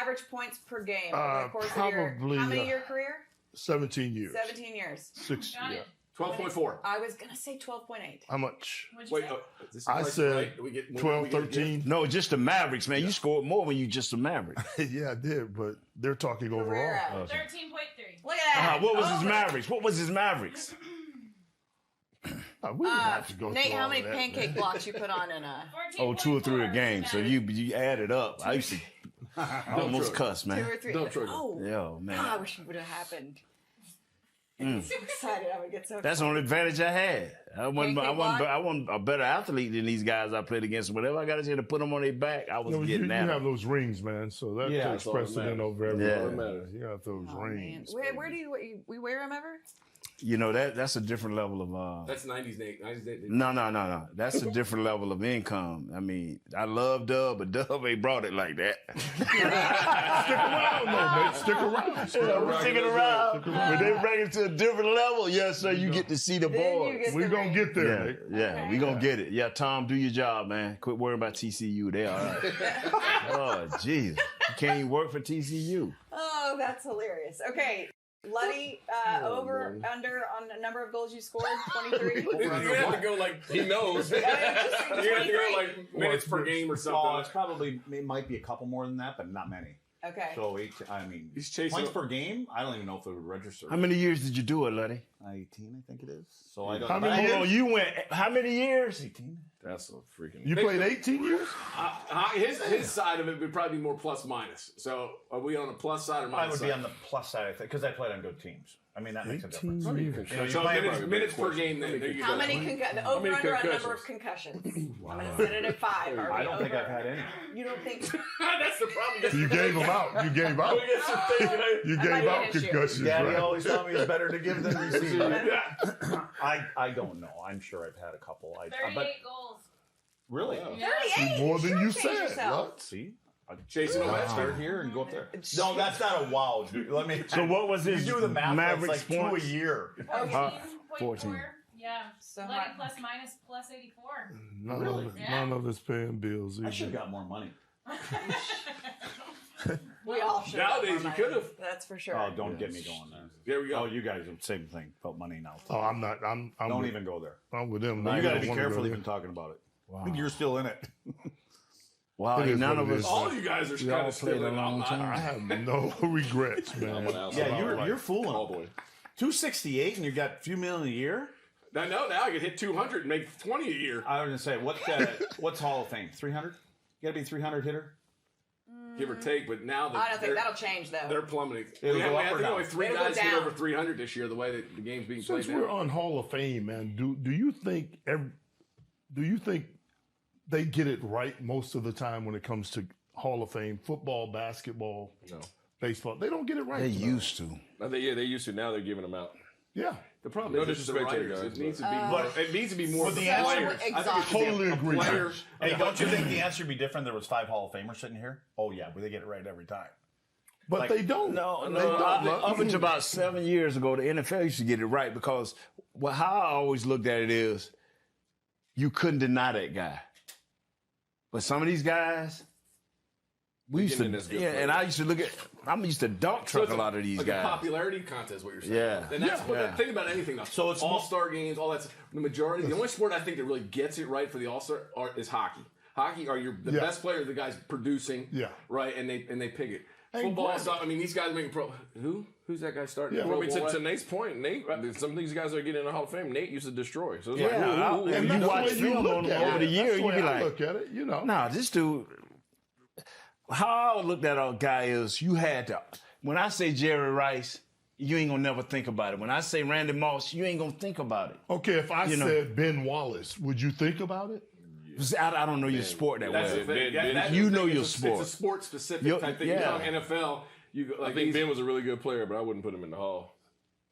average points per game over the course of your. Probably, How many year career? 17 years. 17 years. 6, Got yeah. it. 12.4. I was gonna say 12.8. How much? What'd you Wait, say? is this I price said right? Do we get- 12, we get- 13. No, just the Mavericks, man. You scored more when you just a Maverick. Yeah, I did, but they're talking Career overall. average. 13.3. Look at What was his Mavericks? What was his Mavericks? We didn't have to go Nate, through how all many that, pancake man. blocks you put on in a 2 or 3 a game. So you add it up. I used to almost cuss, 2 man. or 3? Dump truck. Oh, Yo, man. I wish it would have happened. I'm so excited. I would get so That's the only advantage I had. I wasn't block? a better athlete than these guys I played against. Whatever I got to say to put them on their back, I was No, you getting that. have those rings, man, so that Yeah, takes that's all that precedent matters. over everything. Yeah. Matters. You got those Oh, man. rings. Where do we wear them ever? You know, that's a different level of That's 90s Nate. 90s Nate. No. That's a different level of income. I mean, I love Dub, but Dub ain't brought it like that. Stick around, though, mate. Stick around. Sticking around. When they bring it to a different level, yes, sir, you get to see the Then you boys. get We're the going to ring. get there, Nate. Yeah, we gonna get it. Yeah, Tom, do your job, man. Quit worrying about TCU. They all right. Oh, jeez. You can't even work for TCU. Oh, that's hilarious. Okay. Luddy, over, under on the number of goals you scored, 23? You have to go like he knows. You have to go like minutes per game or Oh, something. it's probably, it might be a couple more than that, but not many. Okay. So, He's chasing points up- per game, I don't even know if it would register. How many years did you do it, Luddy? 18, I think it is. So I don't How many Hold on, years? you went how many years? 18. That's a freaking. You played 18 years? His side of it would probably be more plus minus. So are we on the plus side or I minus would side? be on the plus side, I think, because I played on good teams. I mean, that makes a 18 difference. years. You know, you So play minutes per game. Then there you How go. many the over many under on concussions? number of concussions? I'm going to set it at 5. Are I we don't think over? I've had any. You don't think? That's the problem. You gave them out. You gave out. You might gave be out an issue. concussions, Daddy right? always told me it's better to give than receive. I don't know. I'm sure I've had a couple. But goals. really, 38. More than Sure, you change said. yourself. What? see, Chasing a Let's match start here and go up there. No, that's not a wow, dude. Let me. So what was his You do the math. Mavericks That's like points? 2 a year. 14. Yeah. So Luddy much. plus minus plus 84. None of us paying bills I should have either. got more money. We all should. Nowadays, you could have. That's for sure. Oh, don't get me going there. There we go. Oh, you guys are the same thing about money now. Oh, I'm not. I'm Don't with, even go there. I'm with them. You I got to don't be wanna go careful there. even talking about it. Wow. You're still in it. Wow, It is none what of it us. is. All you guys are We kind all of played still a in. long I time. have no regrets, man. Yeah, you're fooling Oh them. boy. 268 and you got a few million a year. I know now I could hit 200 and make 20 a year. I was gonna say what's Hall of Fame? 300? You got to be 300 hitter. Give or take, but now I don't think that'll change though. they're plummeting. It'll We go up have or to down? only 3 It'll go guys hit down. over 300 this year. The way that the game's being played Since we're now. on Hall of Fame, man, do you think they get it right most of the time when it comes to Hall of Fame, football, basketball, baseball? They don't get it right. They used to. They used to. Now they're giving them out. Yeah. The problem No is it's the disrespect to you writers. guys, It needs to be. but- It needs to be more But the the answer- players. I think it should be Totally a agree. player. Hey, don't you think the answer would be different? There was 5 Hall of Famers sitting here. Oh yeah, but they get it right every time. But Like- they don't. No, They no. don't. Up until about 7 years ago, the NFL used to get it right because how I always looked at it is you couldn't deny that guy. But some of these guys, we used to, getting in as good and I used to look at, I'm used to dump So truck it's a lot of these like guys. a popularity contest, what you're saying. Yeah. And that's Yeah. think about anything else. So it's all-star games, all that. The majority, the only sport I think that really gets it right for the all-star is hockey. Hockey are the Yeah. best player, the guys producing, Yeah. right, and they pick it. Hey, Football Brad. stuff. I mean, these guys making pro. Who's that guy starting? Yeah. Pro Well, I mean, Bowl To at? Nate's point, Nate, some of these guys are getting in the Hall of Fame. Nate used to destroy. So it's Yeah, like, and And you that's watch the way film look on at over it. the year, That's you way be I like, look at it, you know. nah, this dude. How I looked at a guy is you had to. When I say Jerry Rice, you ain't gonna never think about it. When I say Randy Moss, you ain't gonna think about it. Okay, if I You know. said Ben Wallace, would you think about it? I don't know your sport that That's the well. thing. Ben- That's you the know thing. your It's sport. a sport specific Yo- type thing. yeah. You know, NFL. You go, like I think these- Ben was a really good player, but I wouldn't put him in the Hall.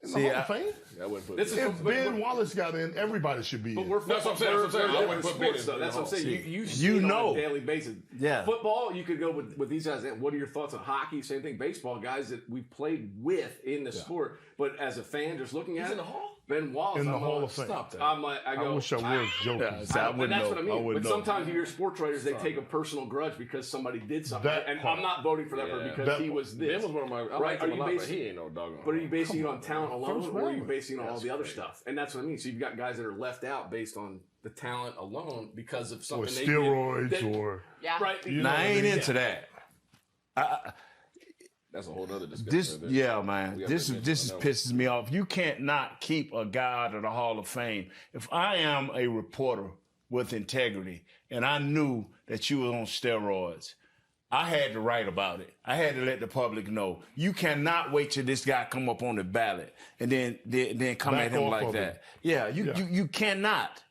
In See, the Hall of Fame? I wouldn't put This him. is If Ben Wallace got in, everybody should be But in. we're That's what I'm saying, that's what I'm saying. I wouldn't put Ben sports, in though. the That's what I'm Hall. saying. You You see it know. on a daily basis. Yeah. Football, you could go with these guys. What are your thoughts on hockey? Same thing. Baseball, guys that we've played with in the sport. But as a fan, just looking at it, Ben Wallace In the I'm Hall like, of Fame. Stop that. I'm like, I I go. wish I was joking. Yeah, see, I And wouldn't that's know. what I I mean. wouldn't But know. sometimes you hear sports writers, they take a personal grudge because somebody did something. That And part. I'm not voting for that person because That he was this. Ben was one of my. I Right, liked are him a you lot, but basing- he ain't no doggone. But are you basing it on talent alone, First or are you round. basing it on all the other stuff? And that's what I mean. So you've got guys that are left out based on the talent alone because of Or something they steroids did. or... Yeah. Right. You Now, know I what I ain't mean? into that. That's a whole other discussion. This, right there. yeah, man. We gotta This mention is on that pisses me off. You can't not keep a guy out of the Hall of Fame. If I am a reporter with integrity and I knew that you were on steroids, I had to write about it. I had to let the public know. You cannot wait till this guy come up on the ballot and then come Back at him off like of that. it. Yeah, you cannot.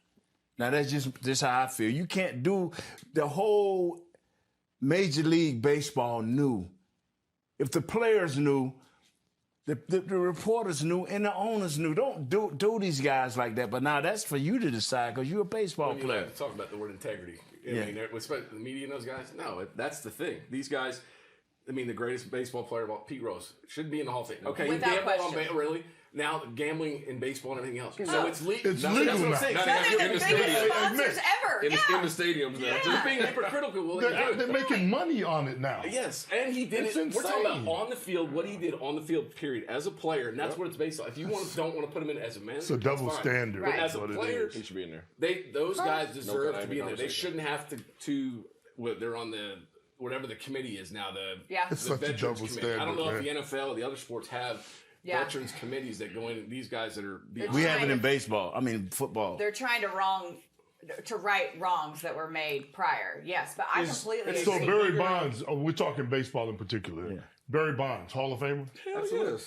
Now that's just how I feel. You can't do the whole Major League Baseball knew. If the players knew, the reporters knew, and the owners knew. Don't do these guys like that. But now that's for you to decide because you're a baseball When you player. like to talk about the word integrity. Yeah. I mean, with the media and those guys, no, that's the thing. These guys, I mean, the greatest baseball player of all, Pete Rose, should be in the Hall of Fame. Okay, Without you gamble question. on really. Now gambling in baseball and everything else. So it's legal. It's That's legal what I'm now. saying. Now they One got of in the the biggest stadium. sponsors ever. In Yeah. the stadiums now. Just being hypocritical. Well, They're making money on it now. Yes, and he did It's it. We're talking insane. about on the field, what he did on the field, period, as a player, and that's what it's based on. If you don't want to put him in as a manager, It's a double that's fine. standard. But Right. as a What it player, is. He should be in there. those guys deserve to conniving be in there. They conversation. shouldn't have they're on the whatever the committee is now. Yeah. It's The such a veterans double committee. standard. I don't know if man. the NFL or the other sports have Yeah. veterans committees that go in. These guys that are beyond. We have it in baseball. I mean, football. They're trying to right wrongs that were made prior. Yes, but I completely So agree. Barry Bonds, we're talking baseball in particular. Yeah. Barry Bonds, Hall of Famer. Absolutely.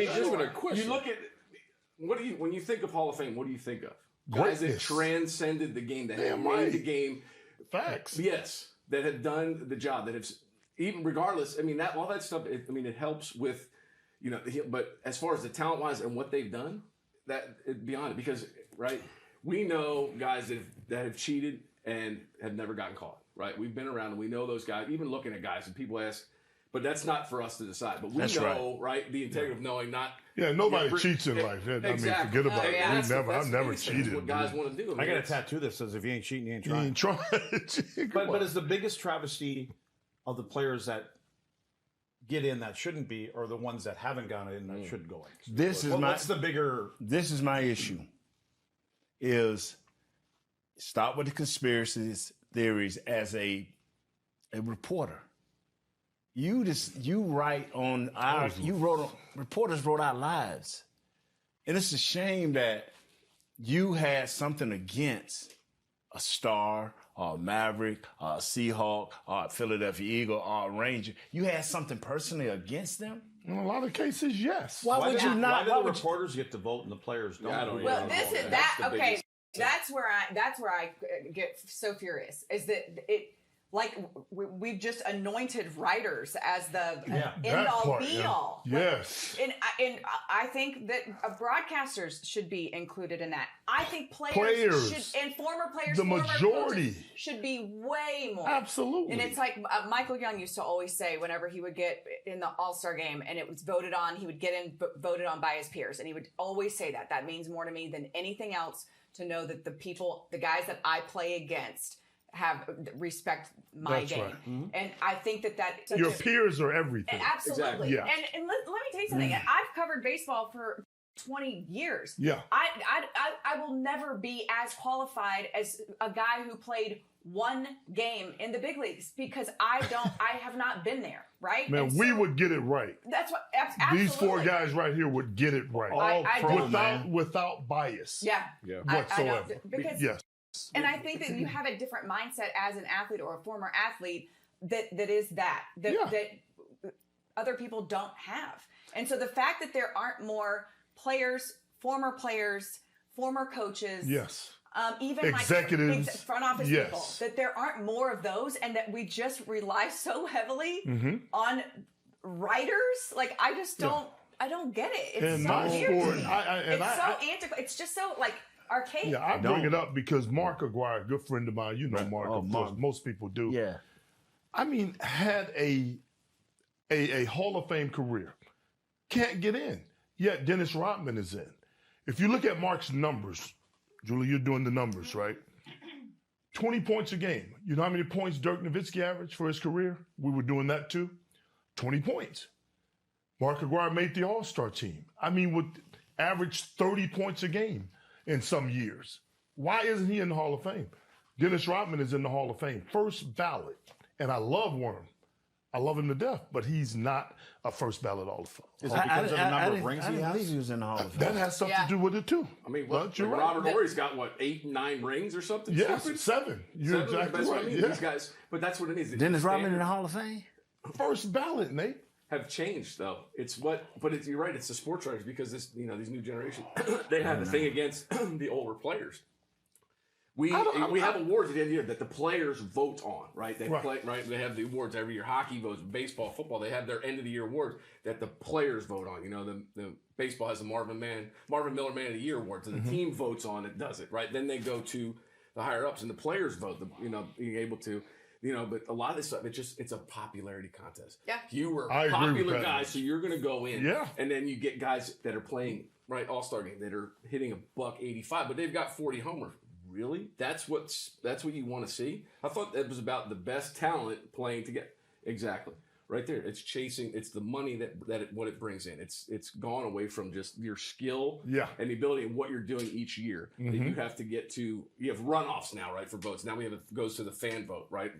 Here's what a question. You look at when you think of Hall of Fame, what do you think of? Greatness. Guys that transcended the game, that have Damn made right. the game. Facts. Yes, that have done the job. That have even regardless. I mean, that all that stuff. It helps with, But as far as the talent wise and what they've done, beyond it, because right, we know guys that have cheated and have never gotten caught. Right, we've been around and we know those guys. Even looking at guys and people ask. But that's not for us to decide. But we That's know, right, the integrity of knowing not. Yeah, nobody Yeah, cheats in life. I mean, exactly. forget about it. yeah. I've never That's cheated. what guys want to do. I got a tattoo that says if you ain't cheating, you ain't You trying. ain't trying. But it's the biggest travesty of the players that get in that shouldn't be, or the ones that haven't gone in that should go in. What's the bigger? This is my issue. Is stop with the conspiracy theories as a reporter. You write on our reporters wrote our lives. And it's a shame that you had something against a Star or a Maverick or a Seahawk or a Philadelphia Eagle or a Ranger. You had something personally against them? In a lot of cases, yes. Why would you not? Why do the reporters get to vote and the players don't? I don't Well, know. this is That's the okay. biggest- That's where I get so furious. Is that it? Like we've just anointed writers as the end That all part, be yeah. all. Yes. And I think that broadcasters should be included in that. I think players should, and former players, The former majority. coaches should be way more. Absolutely. And it's like Michael Young used to always say whenever he would get in the All-Star game and it was voted on, he would get voted on by his peers. And he would always say that. That means more to me than anything else to know that the guys that I play against have respect my That's game. right. Mm-hmm. And I think that Your peers are everything. absolutely. Exactly. Yeah. And let me tell you something. I've covered baseball for 20 years. Yeah. I will never be as qualified as a guy who played one game in the big leagues because I have not been there, right? Man, And we so would get it right. That's what absolutely. These four guys right here would get it right. I don't- without bias. Yeah. Whatsoever. I don't, because Yes. And I think that you have a different mindset as an athlete or a former athlete that other people don't have. And so the fact that there aren't more players, former coaches, Yes. even Executives, like front office yes. people, that there aren't more of those, and that we just rely so heavily Mm-hmm. on writers. Like I just don't, I don't get it. It's And so my weird. sport, It's so antiquated. It's just so like archaic. Yeah, I bring it up because Mark Aguirre, a good friend of mine, you know Mark, of course, most people do. Yeah. I mean, had a Hall of Fame career. Can't get in. Yet Dennis Rodman is in. If you look at Mark's numbers, Julie, you're doing the numbers, right? 20 points a game. You know how many points Dirk Nowitzki averaged for his career? We were doing that too. 20 points. Mark Aguirre made the All-Star team. I mean, would average 30 points a game in some years. Why isn't he in the Hall of Fame? Dennis Rodman is in the Hall of Fame. First ballot. And I love Worm. I love him to death, but he's not a first ballot Hall of Fame. Is it because of the number of rings I he didn't has? think he was in the Hall of Fame. That has something to do with it too. I mean, But you're right. Robert Horry's got what 8, 9 rings or something. Yes, stupid? 7. You're Seven? exactly That's what right. I mean. Yeah. These guys, but that's what it is. Dennis The Rodman in the standard Hall of Fame? First ballot, Nate. have changed though. You're right. It's the sports writers because these new generation they have the thing against the older players. We have awards at the end of the year that the players vote on, right? They play, right? They have the awards every year. Hockey votes, baseball, football. They have their end of the year awards that the players vote on. You know, the baseball has the Marvin Miller Man of the Year award, so the team votes on it, does it, right? Then they go to the higher ups and the players vote. Being able to. But a lot of this stuff, it's a popularity contest. Yeah. You were I agree with popular that. guys, so you're going to go in. Yeah. And then you get guys that are playing, right, all-star game, that are hitting $185, but they've got 40 homers. Really? That's what you want to see? I thought that was about the best talent playing together. Exactly. Right there. It's chasing. It's the money what it brings in. It's gone away from just your skill and the ability and what you're doing each year. Mm-hmm. That you have to get to. You have runoffs now, right, for votes. Now it goes to the fan vote, right?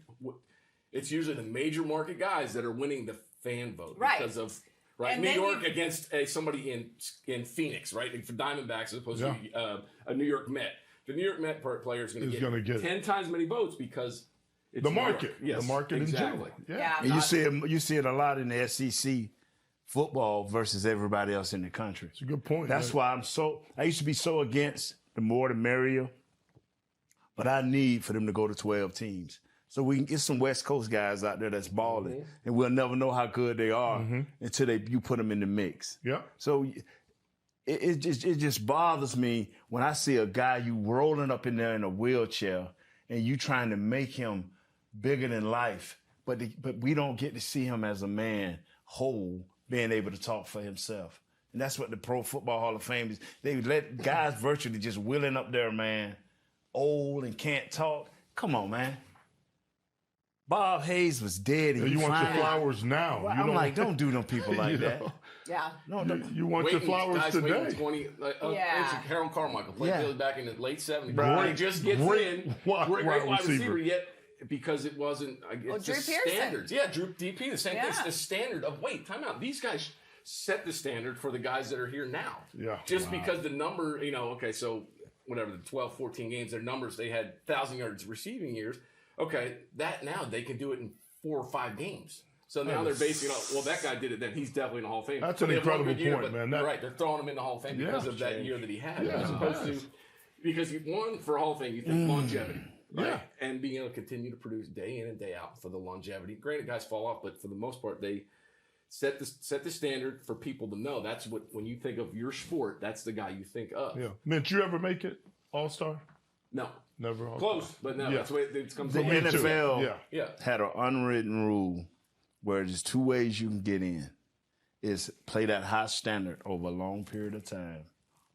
It's usually the major market guys that are winning the fan vote because of right. And New York against somebody in Phoenix, right? For Diamondbacks as opposed to a New York Met. The New York Met player is going to get 10 times many votes because. It's the market, yes, the market exactly. in general. Yeah. And you see it a lot in the SEC football versus everybody else in the country. It's a good point. That's why I used to be so against the more the merrier, but I need for them to go to 12 teams. So we can get some West Coast guys out there that's balling, and we'll never know how good they are until you put them in the mix. Yeah. So it just bothers me when I see a guy you rolling up in there in a wheelchair and you trying to make him bigger than life, but we don't get to see him as a man whole, being able to talk for himself. And that's what the Pro Football Hall of Fame is. They let guys virtually just wheeling up there, man, old and can't talk. Come on, man. Bob Hayes was dead. And you want your flowers now. Well, I'm like, don't do them people like that. Yeah. No, you want your flowers today. Harold Carmichael played back in the late 70s. Right. He just gets in. Great wide receiver. Yet because it wasn't. It's Drew just Pearson. standards. Yeah, Drew DP. The same thing. It's the standard of time out. These guys set the standard for the guys that are here now. Yeah. Just because the number, so whatever the 12, 14 games, their numbers, they had 1,000 yards receiving years. Okay, that now they can do it in 4 or 5 games. So now they're basing it on, that guy did it then. He's definitely in the Hall of Fame. That's an incredible point, man. Right, they're throwing him in the Hall of Fame because of that year that he had. As opposed to, because for Hall of Fame, you think longevity. Right? Yeah. And being able to continue to produce day in and day out for the longevity. Granted, guys fall off, but for the most part, they set the standard for people to know. That's what, when you think of your sport, that's the guy you think of. Yeah. Did you ever make it All-Star? No. Never. Close, but no. That's the way it comes. The NFL Yeah. had an unwritten rule where there's 2 ways you can get in. Is play that high standard over a long period of time,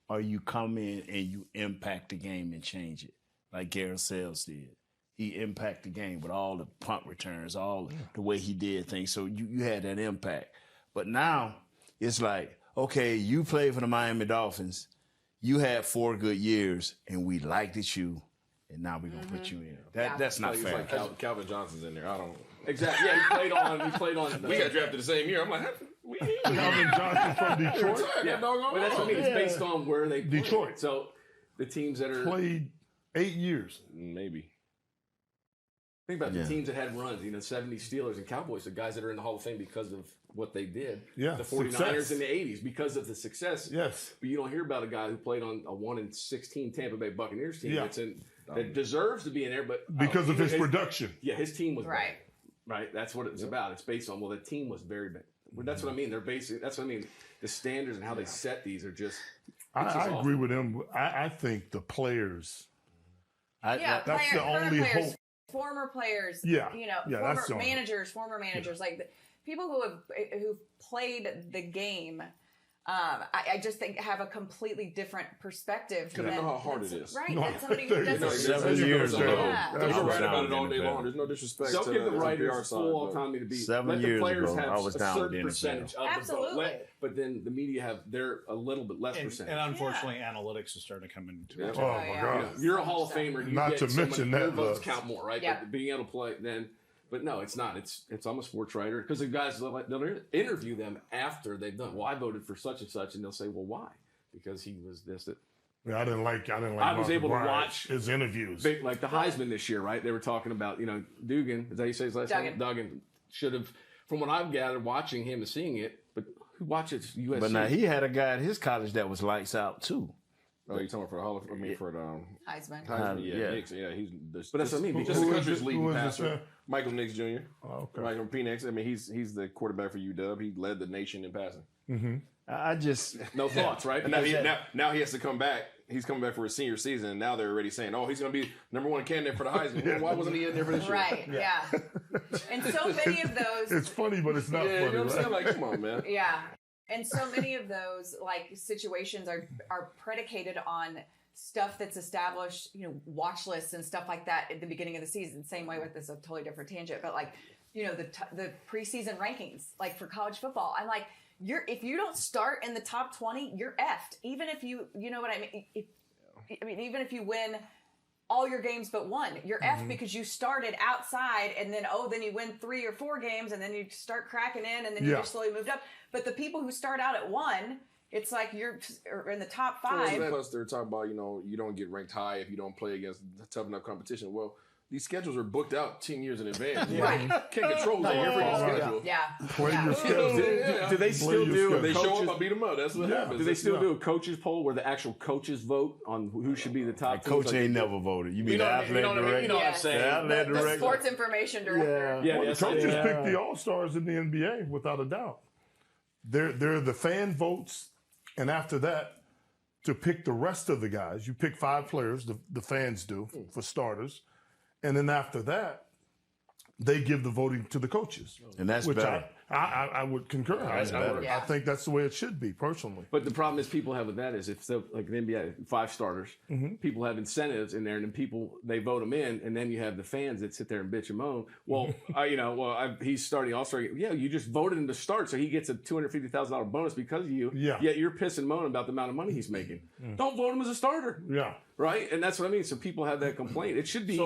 or you come in and you impact the game and change it, like Garrett Sales did. He impacted the game with all the punt returns, all the way he did things. So you had that impact. But now it's like, okay, you played for the Miami Dolphins. You had 4 good years, and we liked it you, and now we're going to put you in. That's not fair. It's like Calvin Johnson's in there. I don't. Exactly. Yeah, he played on. We got drafted the same year. I'm like, Calvin Johnson from Detroit. But that's what I mean. It's based on where they played. Detroit. So the teams that are played 8 years. Maybe. Think about the teams that had runs, 70s Steelers and Cowboys, the guys that are in the Hall of Fame because of what they did. Yeah, the 49ers in the 80s because of the success. Yes. But you don't hear about a guy who played on a 1-16 Tampa Bay Buccaneers team that deserves to be in there, but because of his production. Yeah, his team was right. Bad. Right, that's what it's about. It's based on the team was very bad. Well, that's what I mean. That's what I mean. The standards and how they set these are just. I agree with him. I think the players. That's the only hope. Former players, that's former managers, like the people who've played the game. I just think have a completely different perspective. Because I know how hard it is. Right. That's somebody who doesn't. 7 years ago. I was right about it all day long. There's no disrespect. Don't give the writers PR full autonomy to be. 7 years ago, I was down with the percentage of Absolutely. the vote. But then the media have a little bit less percentage. And unfortunately, analytics is starting to come into it. Oh my God! You're a Hall of Famer. You Not get to mention your that votes count more, right? Yeah. But being able to play, then But no, it's not. It's almost sports writer because the guys they'll interview them after they've done. Well, I voted for such and such, and they'll say, "Well, why?" Because he was this. That. Yeah, I didn't like. I was able to watch his interviews, like the Heisman this year. Right? They were talking about Dugan. Is that how you say his last name? Duggan should have, from what I've gathered, watching him and seeing it. But who watches USC? But now he had a guy at his college that was lights out too. Oh, you're talking about for the Heisman. Yeah, Nix, yeah, he's. But that's what I mean. Just the country's leading this passer, Michael Nix Jr. Oh, okay. Michael P. Nix. I mean, he's the quarterback for UW. He led the nation in passing. Mm-hmm. I just no thoughts, right? And now he has to come back. He's coming back for his senior season, and now they're already saying, "Oh, he's going to be #1 candidate for the Heisman." Well, why wasn't he in there for this year? Right. Yeah. And so many of those. It's funny, but it's not funny. You know what I'm saying? Right? Like, come on, man. Yeah. And so many of those situations are predicated on stuff that's established, watch lists and stuff like that at the beginning of the season. Same way with this, a totally different tangent, but the preseason rankings, like for college football, I'm like, if you don't start in the top 20, you're effed. Even if you know what I mean. Even if you win all your games but one, you're effed because you started outside, and then you win 3 or 4 games, and then you start cracking in, and then you just slowly moved up. But the people who start out at 1. It's like you're in the top 5. Plus, they're talking about, you don't get ranked high if you don't play against tough enough competition. Well, these schedules are booked out 10 years in advance. Right. Can't control the schedule. Yeah. Play your schedule. Do they still do? They show up, I beat them up. That's what happens. Do they still do a coaches poll where the actual coaches vote on who should be the top? Coach ain't never voted. You mean the athletic director? You know what I'm saying? The sports information director. Yeah. The coaches pick the all-stars in the NBA without a doubt. They're the fan votes, and after that, to pick the rest of the guys, you pick 5 players. The fans do for starters. And then after that, they give the voting to the coaches. And that's better. I would concur. I think that's the way it should be, personally. But the problem is people have with that is if so, like the NBA, 5 starters, people have incentives in there, and then they vote them in, and then you have the fans that sit there and bitch and moan. Well, he's starting all-star. Yeah, you just voted him to start, so he gets a $250,000 bonus because of you. Yeah. Yet you're pissing and moaning about the amount of money he's making. Don't vote him as a starter. Yeah. Right? And that's what I mean. So people have that complaint. It should be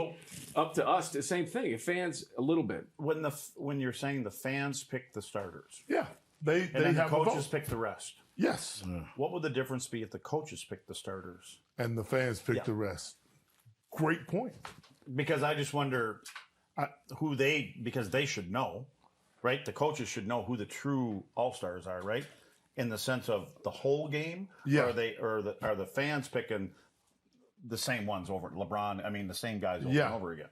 up to us. The same thing. If fans, a little bit. When you're saying the fans pick the starters. Yeah. They have have the coaches a vote. pick the rest. Yes. What would the difference be if the coaches pick the starters? And the fans pick the rest? Great point. Because I just wonder because they should know, right? The coaches should know who the true all-stars are, right? In the sense of the whole game? Yeah. Or are the fans picking the same ones over LeBron? I mean, the same guys over and over again.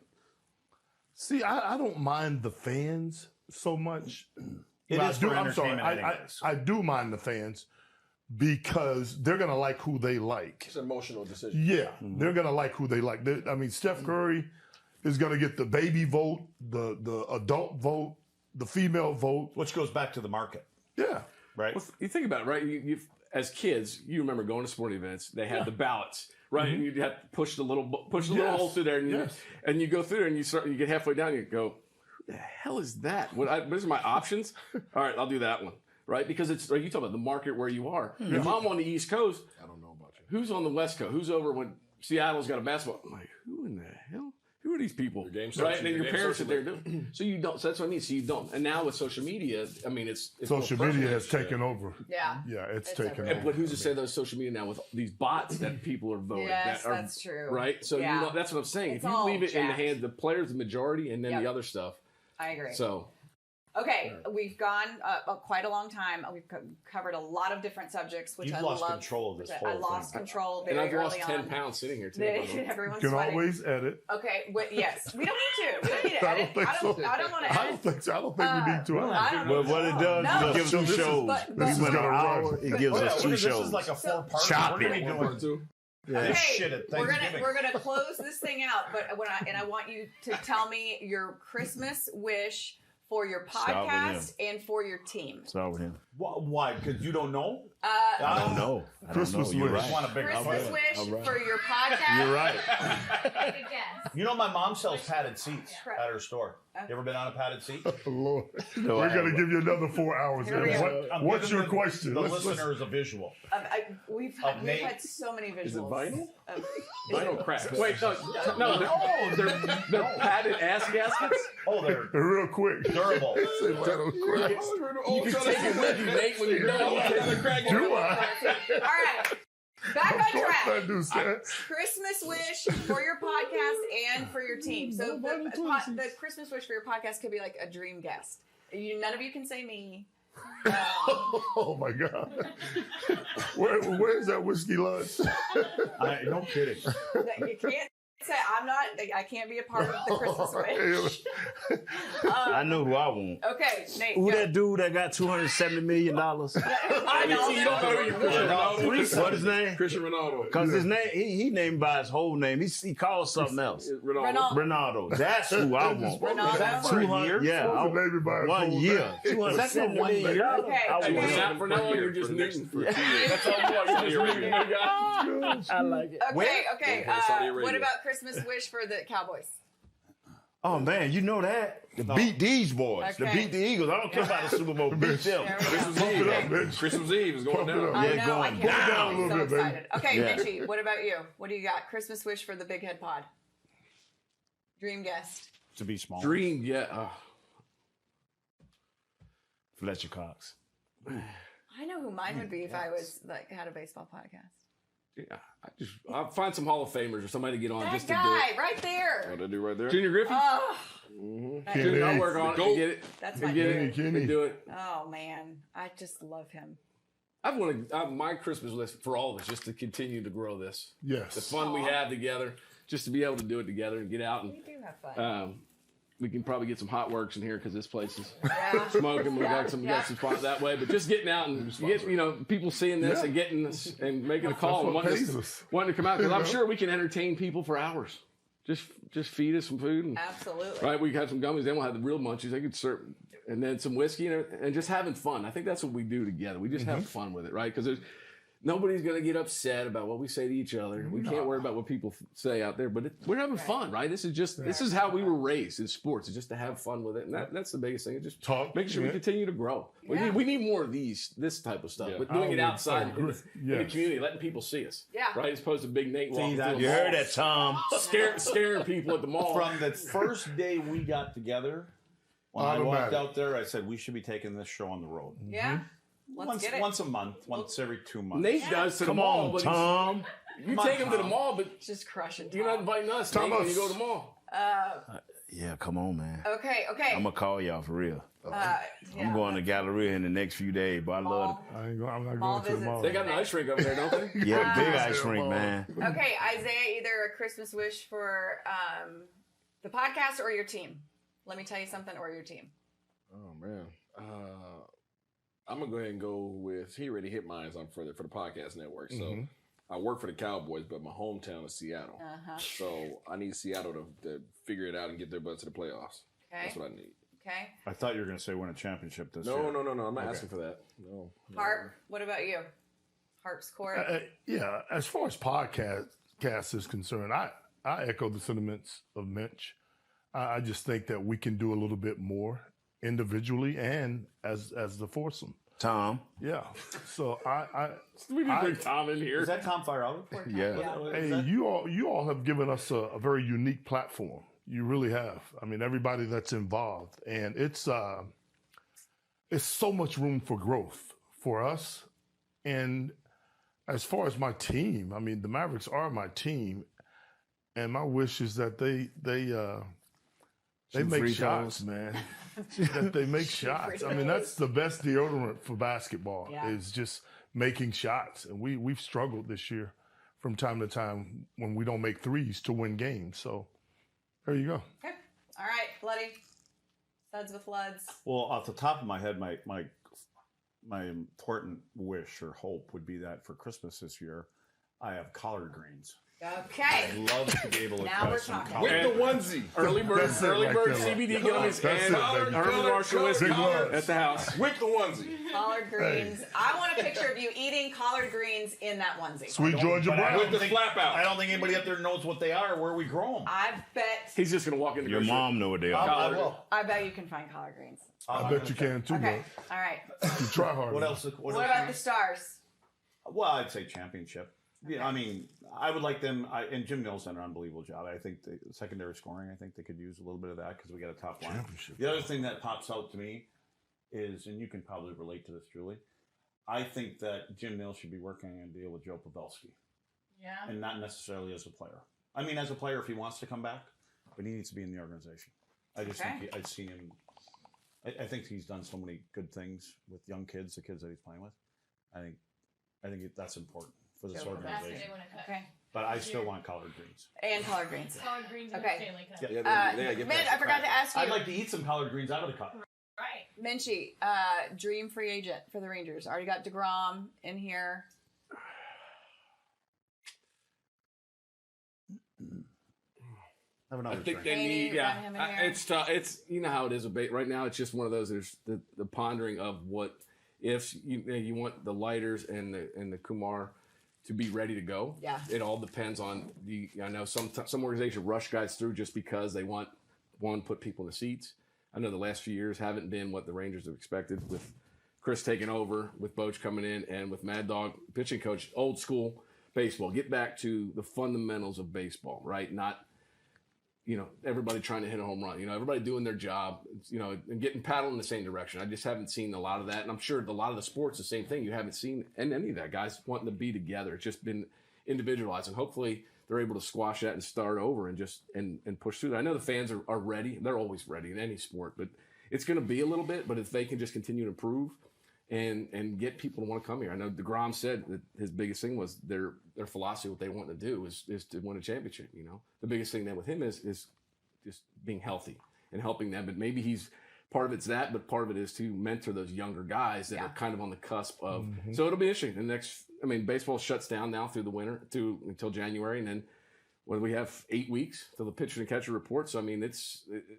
See, I don't mind the fans so much. I'm sorry. I do mind the fans because they're going to like who they like. It's an emotional decision. Yeah, they're going to like who they like. Steph Curry is going to get the baby vote, the adult vote, the female vote. Which goes back to the market. Yeah. Right? Well, you think about it, right? You as kids, you remember going to sporting events. They had the ballots, right? And you'd have to push the little hole through there, and you go through there, and you get halfway down, and you go, "Who the hell is that? What are my options? All right, I'll do that one." Right? Because it's like you talk about the market where you are. If I'm on the East Coast, I don't know about you. Who's on the West Coast? Who's over when Seattle's got a basketball? I'm like, who in the hell? Who are these people? Right? And then your parents sit there doing. So you don't. So that's what I mean. So you don't. And now with social media, I mean, it's social media has taken over. Yeah. Yeah, it's taken everywhere. over. But who's to say those social media now with these bots that people are voting? Yes, that's true. Right? So that's what I'm saying. It's if you leave it in the jacked. hands of the players, the majority, and then the other stuff. I agree. So. Okay, we've gone quite a long time. We've covered a lot of different subjects, which You've I lost love. control of this whole I lost thing. control very And I've early lost 10 on. pounds sitting here too. Everyone's You can sweating. always edit. Okay, yes, we don't need to. We don't need to edit. I don't want to I edit. don't think so. I don't think we need to. But what it does, it gives 2 shows. This is We went gonna an hour, run. it gives us 2 This shows. is like a 4-part. Chop We're gonna it. be doing Okay, this shit at Thanksgiving. we're gonna close this thing out, but I want you to tell me your Christmas wish for your Start with podcast and for your team. Start with him. Why? Because you don't know? I don't know. Christmas You're wish. right. Want a big Christmas wish All right. for your podcast. You're right. Take a guess. You know my mom sells padded seats at her store. You ever been on a padded seat? Lord. No, We're I going to haven't. give you another 4 hours. Here we go. What's your question? The Let's- listener is a visual. We've Nate. had so many visuals. Is it vinyl? Of- Vinyl crap. Wait, no, they're padded ass gaskets. Oh, they're real quick. durable. Say real quick. You can take it with you, Nate, when you're done. You take the crack. Do I? All right. Back on track. I do, Stan. Christmas wish for your podcast and for your team. So the Christmas wish for your podcast could be like a dream guest. None of you can say me. Oh my God! Where's that whiskey lunch? No kidding. You can't say I can't be a part of the Christmas wish. I know who I want. Okay, Nate. Who go. that dude that got $270 million? I know. You don't know who Cristiano Ronaldo. What his name? Cristiano Ronaldo. Because his name, he named by his whole name. He calls something else. Ronaldo. That's who I want. Ronaldo? Is that for a year? Yeah, Maybe by 1 year. That's not 1 year. Okay. Not for now. You're just Newton for 2 years. That's all you are. You're just Newton, guy. I like it. Okay. What about Christmas wish for the Cowboys? Oh man, you know that. To beat these boys. To Okay. beat the Eagles. I don't care about the Super Bowl. Beat them. There we go. Christmas Eve. Christmas Eve is going down. I Yeah, know. I going can't down wait. a little I'm so bit, baby. excited. Okay, Yeah. Menchie, what about you? What do you got? Christmas wish for the Big Head Pod. Dream guest. To be small. Dream, yeah. Fletcher Cox. I know who mine would be if I was had a baseball podcast. Yeah, I'll find some Hall of Famers or somebody to get on That just to do guy it. right there. What I do right there? Junior Griffey? Oh, Junior, I'll work on it and get it. that's And my get favorite. it and do it. Oh man, I just love him. I've wanted my Christmas list for all of us just to continue to grow this. Yes. The fun we have together, just to be able to do it together and get out and We do have fun. we can probably get some hot works in here because this place is Yeah. smoking. We Yeah, got some yeah. spots that way, but just getting out and get people seeing this Yeah. and getting this and making a call and what wanting pays to, us. wanting to come out because I'm You know? sure we can entertain people for hours. Just feed us some food and Absolutely. right. We have some gummies. Then we'll have the real munchies. They could serve, and then some whiskey and just having fun. I think that's what we do together. We just have fun with it, right? Because nobody's going to get upset about what we say to each other. We can't worry about what people say out there, but we're having fun, right? This is how we were raised in sports, is just to have fun with it. And that's the biggest thing. It's just making sure we continue to grow. We need more of this type of stuff, but doing it outside in the community, letting people see us. Yeah. Right? As opposed to Big Nate walking through the You mall, heard that, Tom. scaring people at the mall. From the first day we got together, when I walked out there, I said we should be taking this show on the road. Yeah. Let's get it. Once a month, once every 2 months. Nate does to the Come mall. on, but Tom. you take him to the mall, but Just crushing. you're not inviting us, Nate, when you go to the mall. Yeah, come on, man. Okay. I'm going to call y'all for real. Yeah. I'm going to Galleria in the next few days, but I love it. I'm not Mall going to the visits. mall. They got an ice rink over there, don't they? Yeah, big ice rink, man. Okay, Isaiah, either a Christmas wish for the podcast or your team. Let me tell you something, or your team. Oh man, I'm gonna go ahead and go with. He already hit mine on for the podcast network. So I work for the Cowboys, but my hometown is Seattle. So I need Seattle to figure it out and get their butts to the playoffs. Okay. That's what I need. Okay. I thought you were going to say win a championship this year. No. I'm not asking for that. No. Harp, what about you? Harp's Court. Yeah, as far as podcast is concerned, I echo the sentiments of Mench. I just think that we can do a little bit more individually and as the foursome. Tom. Yeah. So We need to bring Tom in here. Is that Tom Fire out? Yeah. hey, you all have given us a very unique platform. You really have. I mean, everybody that's involved, and it's so much room for growth for us. And as far as my team, I mean, the Mavericks are my team, and my wish is that they make free shots, throws. man. That they make shots. I mean, that's the best deodorant for basketball is just making shots. And we've struggled this year from time to time when we don't make threes to win games. So there you go. Okay. All right, Bloody. Suds with Luds. Well, off the top of my head, my important wish or hope would be that for Christmas this year, I have collard greens. Okay. I'd love to be able to Now cut we're some talking. collard With the onesie. Early bird That's it right CBD there. gummies That's and it, baby. Herman Marshall whiskey Big ones. at the house. With the onesie. Collard greens. I want a picture of you eating collard greens in that onesie. Sweet Georgia But I Brown. don't With the flap out. I don't think anybody up there knows what they are or where we grow them. I bet. He's just going to walk in the Your grocery. mom know what they are. I will. I bet you can find collard greens. I bet you can too, Okay. All right. bro. You try hard. What else? What about the stars? Well, I'd say championship. Yeah, I mean, I would like them. And Jim Mills done an unbelievable job. I think the secondary scoring. I think they could use a little bit of that because we got a top line. The other thing that pops out to me is, and you can probably relate to this, Julie. I think that Jim Mills should be working on a deal with Joe Pavelski. Yeah. And not necessarily as a player. I mean, as a player, if he wants to come back, but he needs to be in the organization. I just think I've seen him. I think he's done so many good things with young kids, the kids that he's playing with. I think that's important for this organization. Okay. But I still want collard greens. And collard greens. Collard greens and Okay. Stanley Cup. Mitch, I forgot to ask you. I'd like to eat some collard greens out of the cup. Right. Menchie, dream free agent for the Rangers. Already got DeGrom in here. I think they need, it's tough. It's, you know how it is right now. It's just one of those. There's the pondering of what if you want the Lighters and the Kumar to be ready to go. Yeah, it all depends on I know some organizations rush guys through just because they want put people in the seats. I know the last few years haven't been what the Rangers have expected with Chris taking over, with Boch coming in, and with Mad Dog pitching coach. Old school baseball. Get back to the fundamentals of baseball, right? Not everybody trying to hit a home run, everybody doing their job, and getting paddled in the same direction. I just haven't seen a lot of that. And I'm sure a lot of the sports, the same thing. You haven't seen any of that, guys wanting to be together. It's just been individualized. And hopefully they're able to squash that and start over and just, and push through that. I know the fans are ready. They're always ready in any sport, but it's going to be a little bit, but if they can just continue to improve and get people to want to come here. I know DeGrom said that his biggest thing was their philosophy, what they want to do is to win a championship. The biggest thing then with him is just being healthy and helping them. But maybe part of it's that, but part of it is to mentor those younger guys that are kind of on the cusp of. Mm-hmm. So it'll be interesting. Baseball shuts down now through the winter until January, and then we have 8 weeks till the pitcher and catcher report. So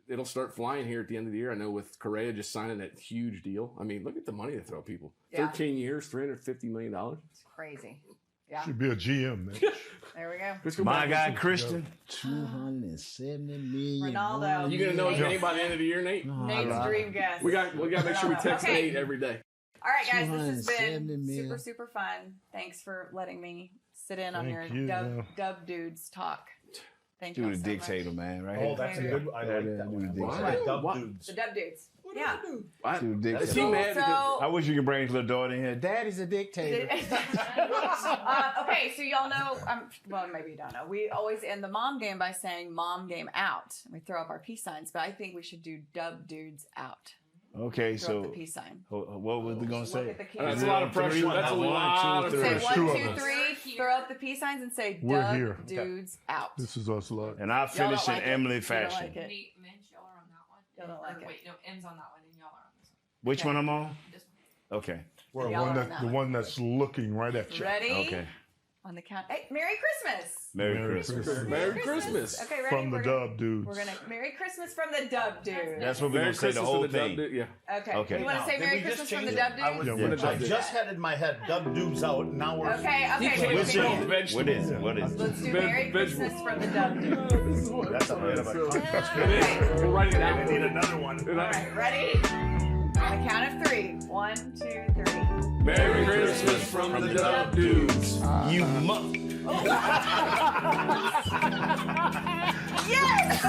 it'll start flying here at the end of the year. I know with Correa just signing that huge deal. Look at the money they throw people. 13 years, $350 million. It's crazy. Yeah. Should be a GM, man. There we go. My guy, Christian, $270 million. Ronaldo. You gonna know his name by the end of the year, Nate? Nate's dream guest. We got to make sure we text Nate every day. All right, guys, this has been super, super fun. Thanks for letting me sit in on your dub dudes talk. Thank you. Do the dictator, man, right? Oh, that's a good one. I like that one. Dub dudes. The dub dudes. Yeah. I wish you could bring his little daughter in here. Daddy's a dictator. Okay, so y'all know, well, maybe you don't know. We always end the mom game by saying mom game out. We throw up our peace signs, but I think we should do dub dudes out. Okay, throw up the peace sign. What was we going to say? That's a lot of pressure. That's a lot of pressure. Say 1, 2, 3, throw up the peace signs and say dub dudes out. This is us lot. And I'll finish in Emily fashion. Mench, y'all are on that one. Y'all don't like it. Wait, no, M's on that one and y'all are on this one. Which one I'm on? This one. Okay. The one that's looking right at you. Ready? Okay. On the count. Hey, Merry Christmas. Merry Christmas. Merry Christmas. Okay, ready? From the dub dudes. We're gonna Merry Christmas from the dub dudes. That's what we're gonna say the whole thing. Okay. You want to say Merry Christmas from the dub dudes? I just had in my head dub dudes out. Now we're okay. What is it? Let's do Merry Christmas from the dub dudes. That's a bit of a We'll write it down. I need another one. All right, ready? On the count of 3. 1, 2, 3. Merry Christmas from the dub dudes. You mother. Yes!